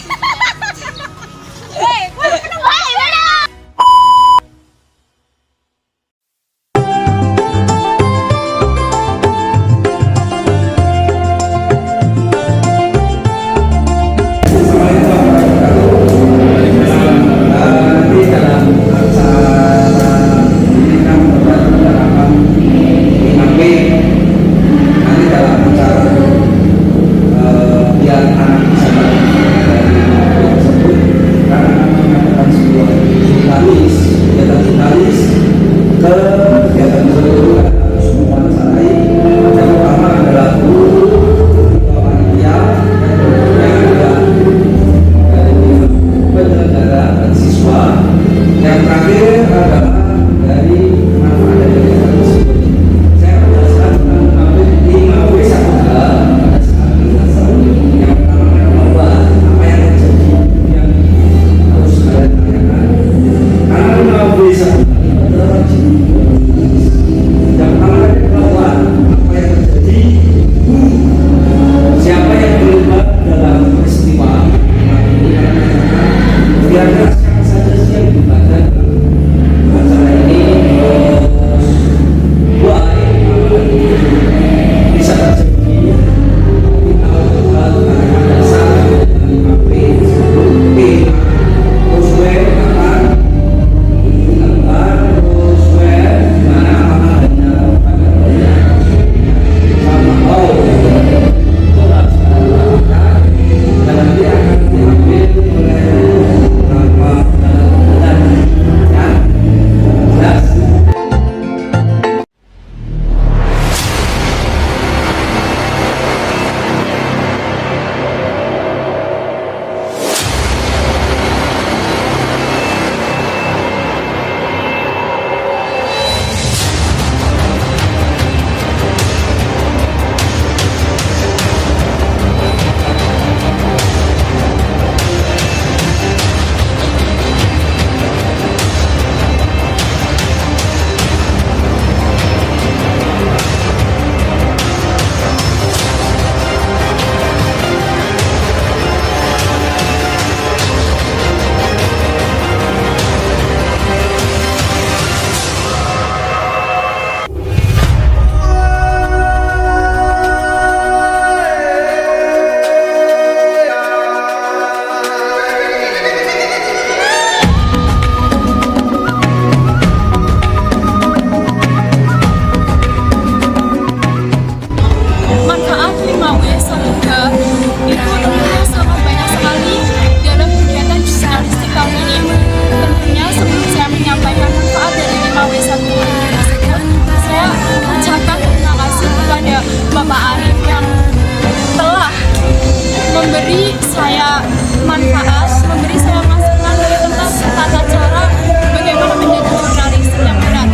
saya manfaat, memberi saya masukan tentang tata cara bagaimana menjadi jurnalis yang benar.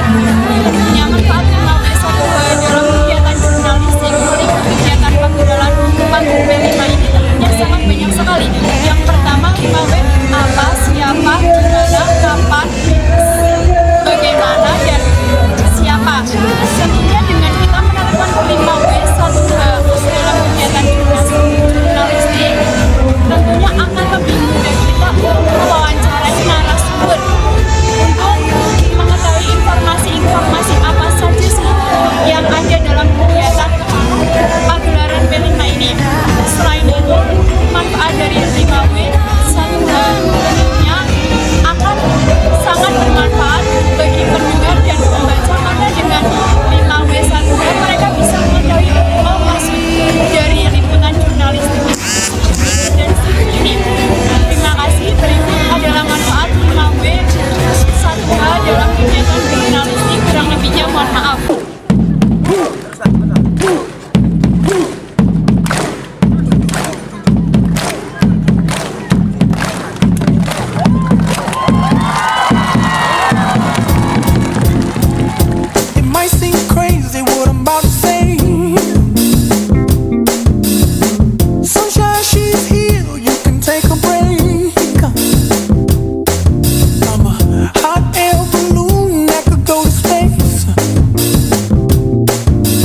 Yang manfaat 5W1H dalam kegiatan jurnalistik melingkup kegiatan panggung B5 ini tentunya sangat banyak sekali. Yang pertama 5W, apa, siapa, gimana, kapan, bagaimana, dan siapa. Tentunya dengan kita menerapkan 5W1H dalam kegiatan jurnalistik, tentunya akan lebih mudah kita mewawancarai narasumber untuk mengetahui informasi-informasi apa saja sih yang ada dalam kegiatan pagelaran B5 ini. Selain itu, manfaat dari 5W1H tentunya akan sangat bermanfaat bagi pendengar dan pembaca, karena dengan 5W1H mereka bisa mengetahui maksud dari liputan jurnalistik dan ini. Terima kasih. Berikut adalah manfaat 5W1H dalam kegiatan jurnalistik. Kurang lebihnya mohon maaf. It might seem crazy what I'm about to say. Sunshine, she's here, you can take a break. I'm a hot air balloon that could go to space.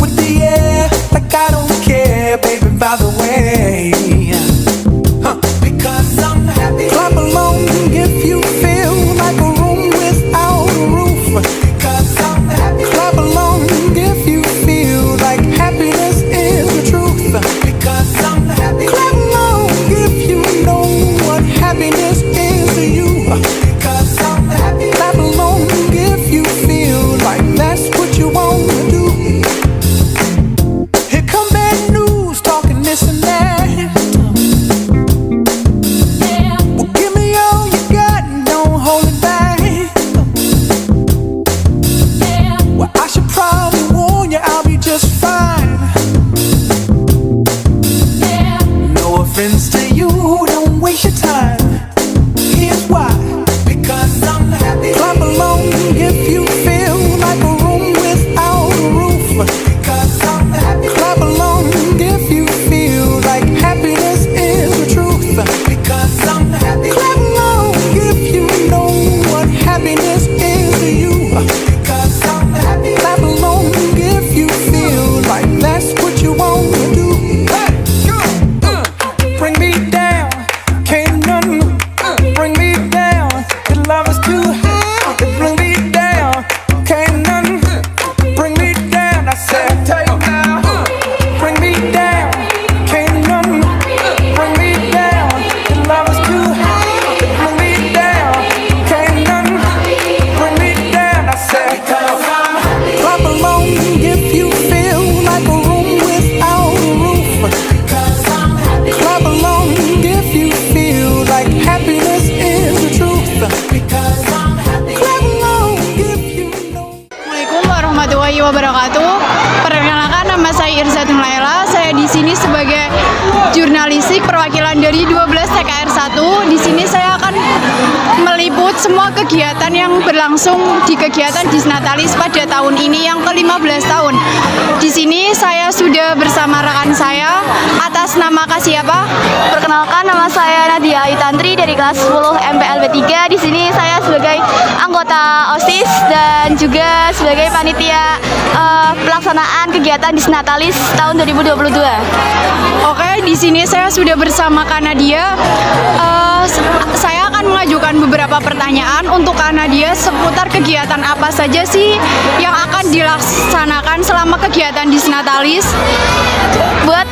With the air, like I don't care, baby, by the way. Because I'm happy. Clap along if you feel like a room without a roof. Because I'm happy. Clap along if you feel like happiness is the truth. Because I'm happy. Clap along if you know what happiness is to you. Because I'm happy. Clap along if you feel like that's what you want to do. Here come bad news talking this and that. Well, give me all you got and don't hold it back. Well, I should probably warn you, I'll be just fine. No offense to you, don't waste your time. Here's why. Because I'm happy. Clap along if you feel like a room without a roof. Because I'm happy. Clap along if you feel like happiness is the truth. Because I'm happy. Clap along if you know what happiness is to you. Because I'm happy. Clap along if you feel like that's what you want to do. Hey, bring me down, can't none bring me down. Your love is too high, bring me down, can't none bring me down. I said, tell you now, bring me down, can't none bring me down. Your love is too high, bring me down, can't none bring me down. I said, clap along if you feel like a room without a roof. Clap along if you feel like happiness is the truth. Clap along if you know. Assalamualaikum warahmatullahi wabarakatuh. Perkenalkan, nama saya Irzatun Laila. Saya di sini sebagai jurnalistik perwakilan dari 12 TKR 1. Di sini saya akan meliput semua kegiatan yang berlangsung di kegiatan Disnatalis pada tahun ini yang ke-15 tahun. Di sini saya sudah bersama rekan saya. Atas nama Kak siapa? Perkenalkan, nama saya Nadia Ayutantri dari kelas 10 MPLB 3. Di sini saya sebagai anggota OSIS dan juga sebagai panitia pelaksanaan kegiatan Disnatalis tahun 2022. Oke, di sini saya sudah bersama Kak Nadia. Saya akan mengajukan beberapa pertanyaan untuk Kak Nadia seputar kegiatan apa saja sih yang akan dilaksanakan selama kegiatan Disnatalis. Buat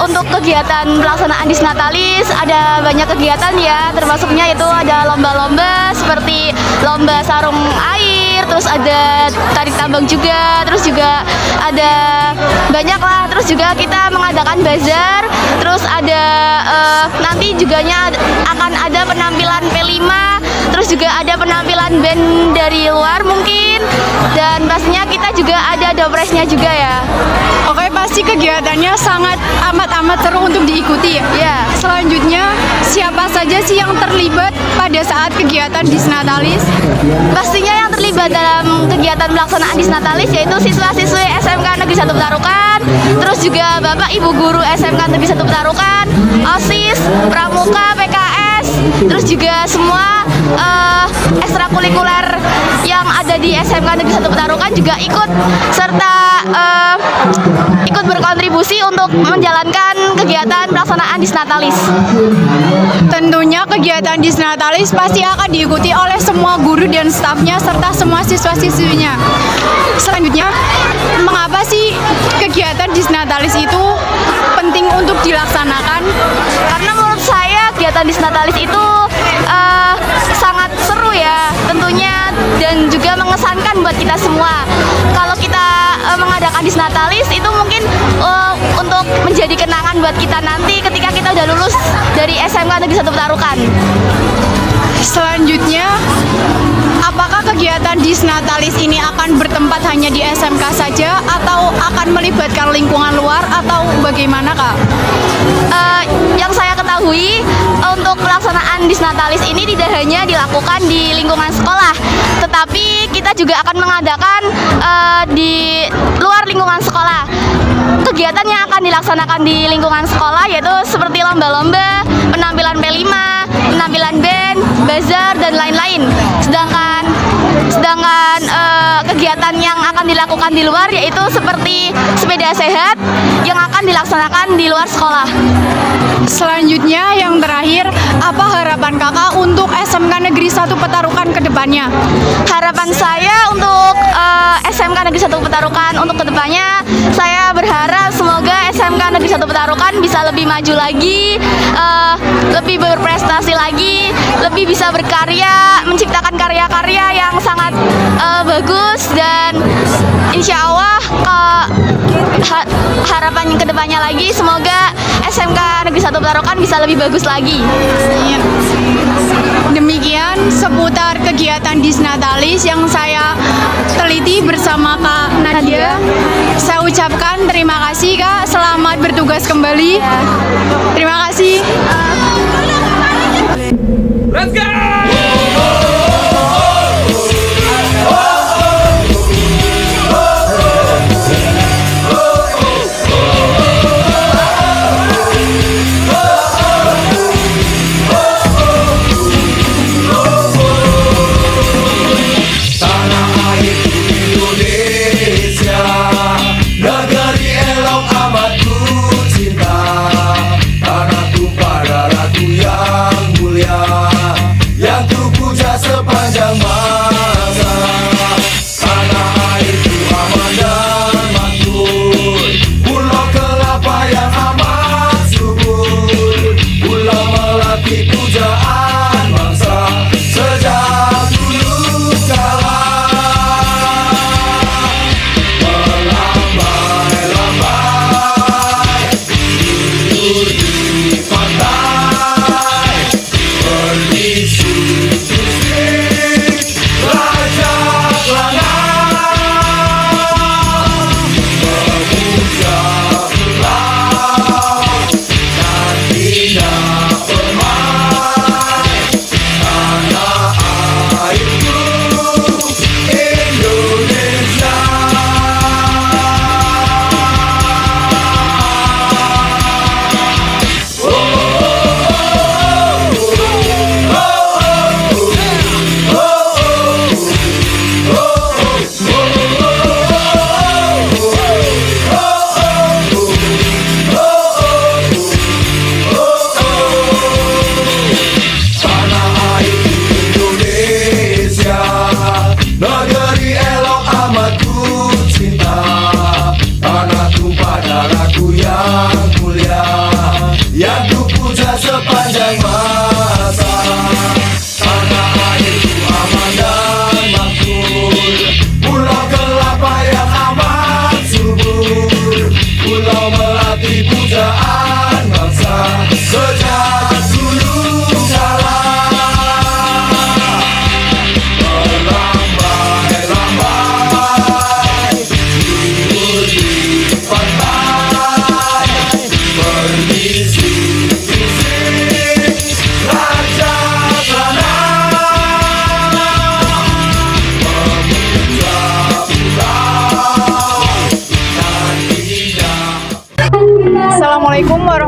untuk kegiatan pelaksanaan Disnatalis ada banyak kegiatan ya, termasuknya itu ada lomba-lomba seperti lomba sarung air, terus ada tarik tambang juga, terus juga ada banyak lah, terus juga kita mengadakan bazar, terus ada nanti juga akan ada penampilan P5, terus juga ada penampilan band dari luar mungkin, dan pastinya kita juga ada dopresnya juga ya. Oke, pasti kegiatannya sangat amat seru untuk diikuti ya. Ya. Selanjutnya, saja sih yang terlibat pada saat kegiatan Disnatalis? Pastinya yang terlibat dalam kegiatan pelaksanaan Disnatalis yaitu siswa-siswi SMK Negeri 1 Petarukan, terus juga Bapak Ibu guru SMK Negeri 1 Petarukan, OSIS, Pramuka, PKS, terus juga semua ekstrakurikuler yang ada di SMK Negeri 1 Petarukan juga ikut serta ikut berkontribusi untuk menjalankan kegiatan pelaksanaan Disnatalis. Tentunya kegiatan Disnatalis pasti akan diikuti oleh semua guru dan stafnya serta semua siswa-siswinya. Selanjutnya, mengapa sih kegiatan Disnatalis itu penting untuk dilaksanakan? Karena menurut saya kegiatan Disnatalis itu sangat seru ya tentunya dan juga mengesankan buat kita semua. Kalau kita mengadakan Disnatalis itu mungkin untuk menjadi kenangan buat kita nanti ketika kita udah lulus dari SMK Negeri 1 Petarukan. Selanjutnya, apakah kegiatan Disnatalis ini akan bertempat hanya di SMK saja atau akan melibatkan lingkungan luar atau bagaimana, Kak? Yang saya ketahui untuk pelaksanaan Disnatalis ini tidak hanya dilakukan di lingkungan sekolah, tetapi kita juga akan mengadakan di luar lingkungan sekolah. Kegiatan yang akan dilaksanakan di lingkungan sekolah yaitu seperti lomba-lomba, penampilan P5, penampilan band, bazar dan lain-lain. Sedangkan kegiatan yang akan dilakukan di luar yaitu seperti sepeda sehat yang akan dilaksanakan di luar sekolah. Selanjutnya yang terakhir, apa harapan Kakak untuk SMK Negeri 1 Petarukan ke depannya? Harapan saya untuk SMK Negeri 1 Petarukan untuk kedepannya, saya berharap semoga SMK Negeri 1 Petarukan bisa lebih maju lagi, lebih berprestasi lagi, lebih bisa berkarya, menciptakan karya-karya yang sangat bagus dan insya Allah harapan yang kedepannya lagi semoga SMK Negeri 1 Petarukan bisa lebih bagus lagi. Demikian seputar kegiatan Disnatalis yang saya teliti bersama Kak Nadia. Saya ucapkan terima kasih Kak, selamat bertugas kembali. Terima kasih. Let's go!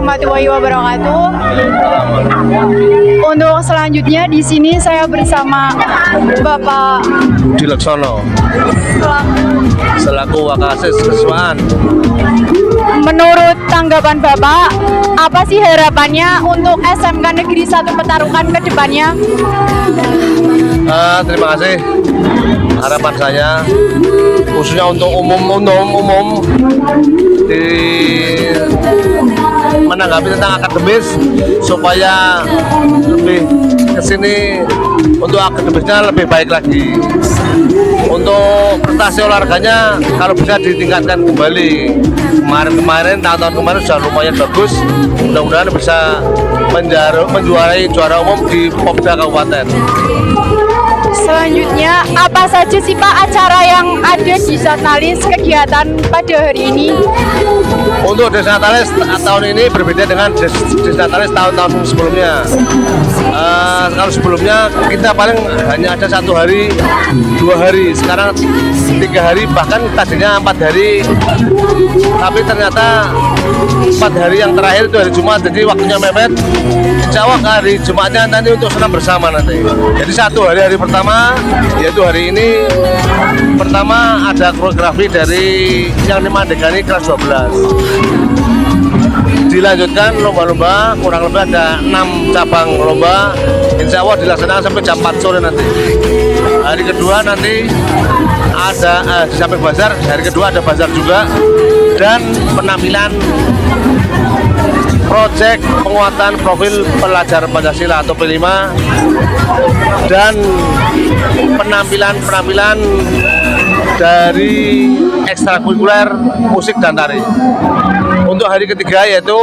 warahmatullahi wabarakatuh. Untuk selanjutnya di sini saya bersama Bapak Dilaksono selaku Wakasih Siswaan. Menurut tanggapan Bapak, apa sih harapannya untuk SMK Negeri 1 Petarukan ke depannya? Terima kasih. Harapan saya khususnya untuk umum di menanggapi tentang akademis supaya lebih kesini untuk akademisnya lebih baik lagi. Untuk prestasi olahraganya kalau bisa ditingkatkan kembali. Kemarin tahun-tahun kemarin sudah lumayan bagus. Mudah-mudahan bisa menjuarai juara umum di Popda Kabupaten. Selanjutnya, apa saja sih Pak acara yang ada di Satnalis kegiatan pada hari ini? Untuk Desnatalis tahun ini berbeda dengan Desnatalis tahun-tahun sebelumnya. Kalau sebelumnya kita paling hanya ada 1 hari, 2 hari, sekarang 3 hari, bahkan tadinya 4 hari. Tapi ternyata 4 hari yang terakhir itu hari Jumat, jadi waktunya mepet. Insya Allah hari Jumatnya nanti untuk senam bersama nanti. Jadi 1 hari pertama, yaitu hari ini. Pertama ada koreografi dari yang dimandekani kelas 12. Dilanjutkan lomba-lomba, kurang lebih ada 6 cabang lomba. Insya Allah dilaksanakan sampai jam 4 sore nanti. Hari kedua nanti ada di samping bazar, hari kedua ada bazar juga. Dan penampilan proyek penguatan profil pelajar Pancasila atau P5 dan penampilan dari ekstrakurikuler musik dan tari. Untuk hari ketiga yaitu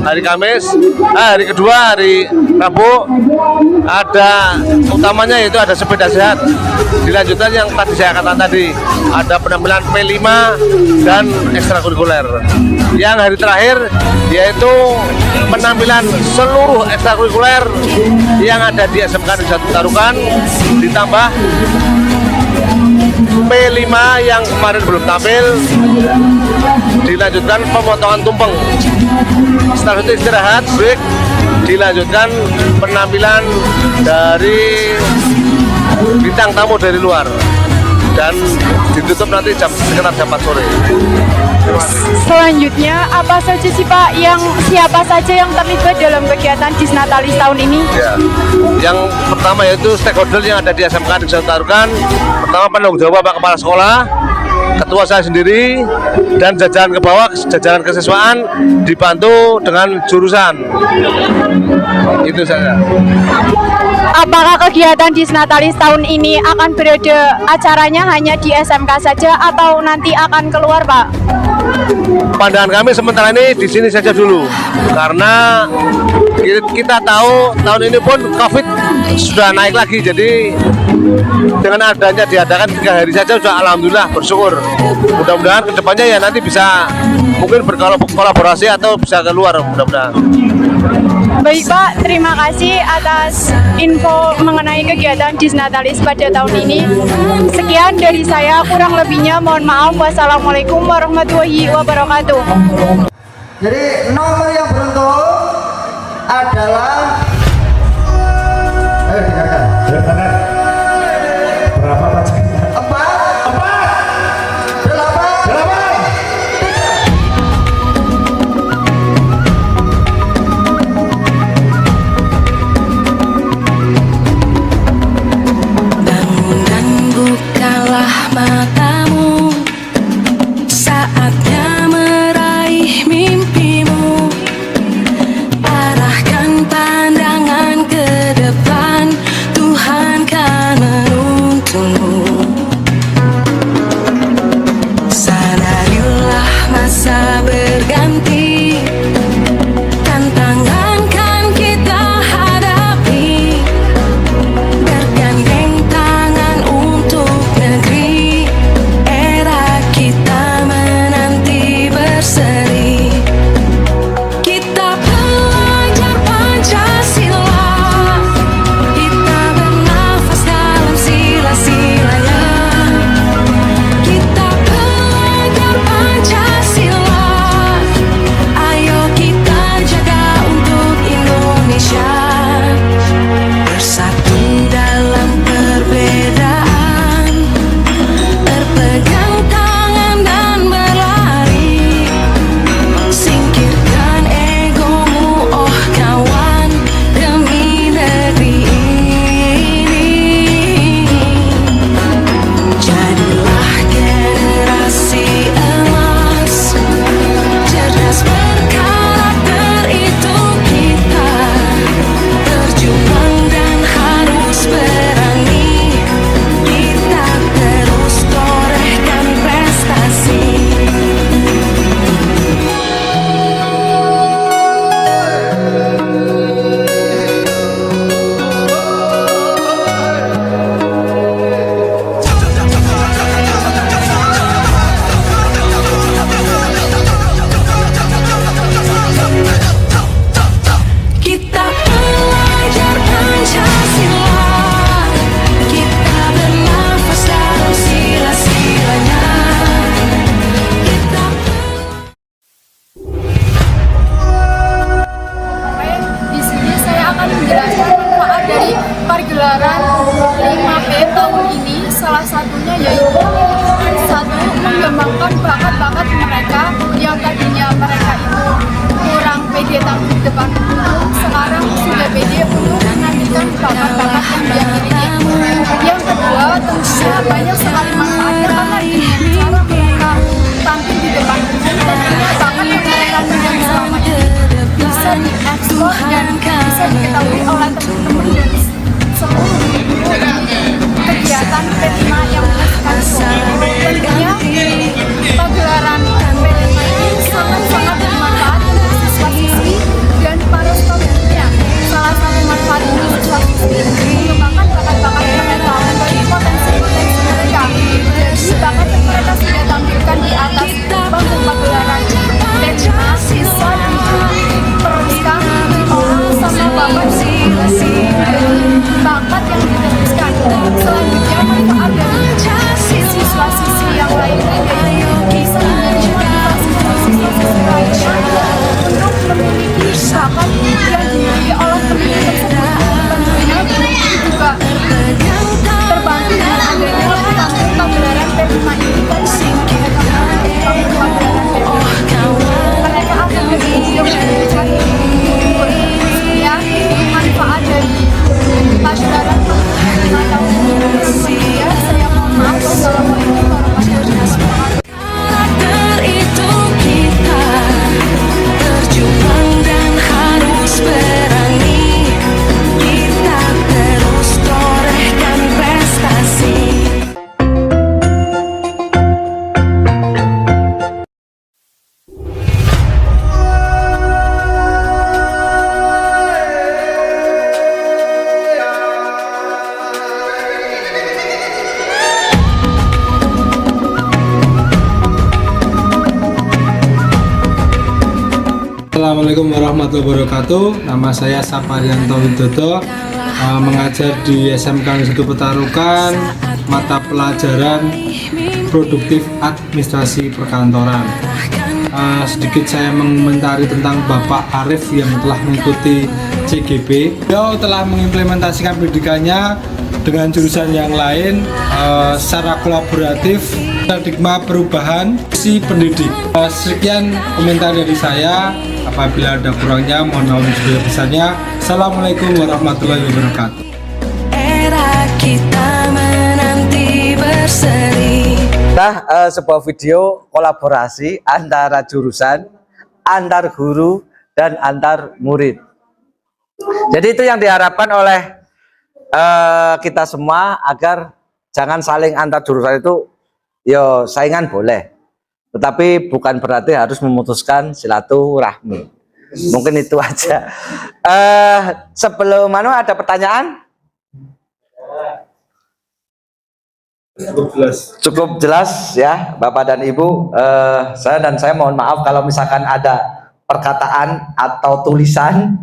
hari Kamis, hari kedua hari Rabu ada utamanya yaitu ada sepeda sehat. Dilanjutkan yang tadi saya katakan tadi ada penampilan P5 dan ekstrakurikuler. Yang hari terakhir yaitu penampilan seluruh ekstrakurikuler yang ada di SMK Negeri 1 Petarukan ditambah P5 yang kemarin belum tampil. Dilanjutkan pemotongan tumpeng. Setelah itu istirahat, break. Dilanjutkan penampilan dari bintang tamu dari luar dan ditutup nanti sekitar jam 4 sore. Selanjutnya, apa saja sih Pak siapa saja yang terlibat dalam kegiatan Disnatalis tahun ini? Ya. Yang pertama yaitu stakeholder yang ada di SMK Negeri 1 Petarukan. Pertama penanggung jawab Bapak Kepala Sekolah, ketua saya sendiri, dan jajaran ke bawah, jajaran kesiswaan dibantu dengan jurusan. Itu saja. Apakah kegiatan Disnatalis tahun ini akan berada acaranya hanya di SMK saja atau nanti akan keluar, Pak? Pandangan kami sementara ini di sini saja dulu, karena kita tahu tahun ini pun COVID sudah naik lagi, jadi dengan adanya diadakan 3 hari saja sudah alhamdulillah bersyukur. Mudah-mudahan kedepannya ya nanti bisa mungkin berkolaborasi atau bisa keluar mudah-mudahan. Baik Pak, terima kasih atas info mengenai kegiatan Disnatalis pada tahun ini. Sekian dari saya, kurang lebihnya mohon maaf. Wassalamualaikum warahmatullahi wabarakatuh. Jadi nomor yang beruntung adalah dengarkan. Berapa pacarnya? 4, 3. Bangun dan bukalah matamu, saatnya meraih mimpimu. Arahkan pandangan ke depan, Tuhan akan menjelaskan manfaat dari pergelaran 5P tahun ini. Salah satunya yaitu 1. Mengembangkan bakat-bakat mereka yang tadinya mereka itu kurang pede tampil di depan umum, sekarang sudah pede untuk menantikan bakat-bakat yang dia miliki. Yang kedua, tentunya banyak sekali manfaat yang akan cara mereka tampil di depan umum. Tentunya bakat yang mereka punya selama ini bisa diekspor dan bisa diketahui oleh teman-teman dan seluruh kegiatan P5 yang melakukan tentunya pagelaran P5 ini sangat-sangat bermanfaat untuk siswa-siswi dan para studentnya. Salah satu manfaat untuk siswa-siswi mengembangkan bakat-bakat mereka, memberi potensi-potensi mereka. Jadi bakat yang mereka sudah tampilkan di atas panggung pagelaran P5 bisa diteruskan diolah sama bakat yang diteruskan. Selanjutnya manfaat dari siswa-siswi yang lainnya bisa menjadi motivasi siswa-siswi lainnya untuk memiliki bakat yang dimiliki oleh teman tersebut. Tentunya juga terbantu dengan adanya panggung pagelaran P5 ini dan panggung pagelaran P5 mereka akan lebih menunjukkan ya manfaat dari pagelaran P5 tahun ini. Ya, saya mohon maaf. Wassalamualaikum warahmatullahi wabarakatuh. Karakter itu kita berjuang dan harus berani. Kita terus torehkan prestasi. Assalamualaikum warahmatullahi wabarakatuh. Nama saya Saparianto Widodo, mengajar di SMK Negeri 1 Petarukan, mata pelajaran produktif administrasi perkantoran. Sedikit saya mengomentari tentang Bapak Arif yang telah mengikuti CGP. Beliau telah mengimplementasikan pendidikannya dengan jurusan yang lain secara kolaboratif, paradigma perubahan si pendidik. Sekian komentar dari saya. Apabila ada kurangnya, mohon maaf sebesar besarnya. Assalamualaikum warahmatullahi wabarakatuh. Era kita menanti berseri. Nah, sebuah video kolaborasi antara jurusan, antar guru, dan antar murid. Jadi itu yang diharapkan oleh kita semua, agar jangan saling antar jurusan itu, yo saingan boleh, tetapi bukan berarti harus memutuskan silaturahmi. Mungkin itu aja. Sebelum ada pertanyaan? Cukup jelas ya Bapak dan Ibu. Saya mohon maaf kalau misalkan ada perkataan atau tulisan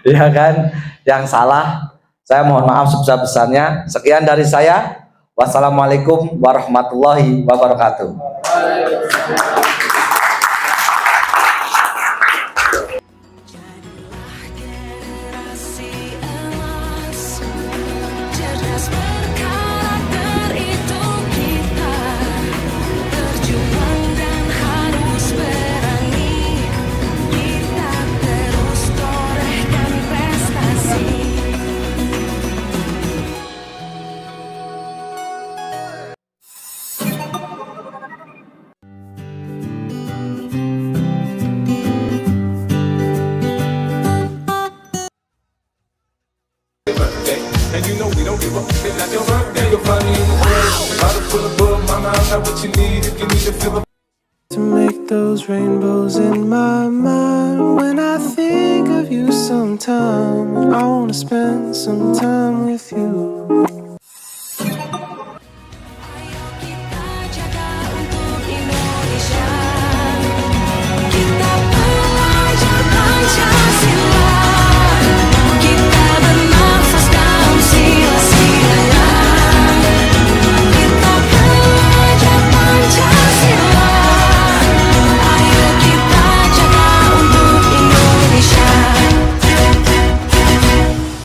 ya kan yang salah. Saya mohon maaf sebesar-besarnya. Sekian dari saya. Wassalamualaikum warahmatullahi wabarakatuh. And you know we don't give up. It's not your birthday, you're funny. Bottle full of bug, mama, I'm not what you need. If you need to fill up. To make those rainbows in my mind. When I think of you sometime, I wanna spend some time with you.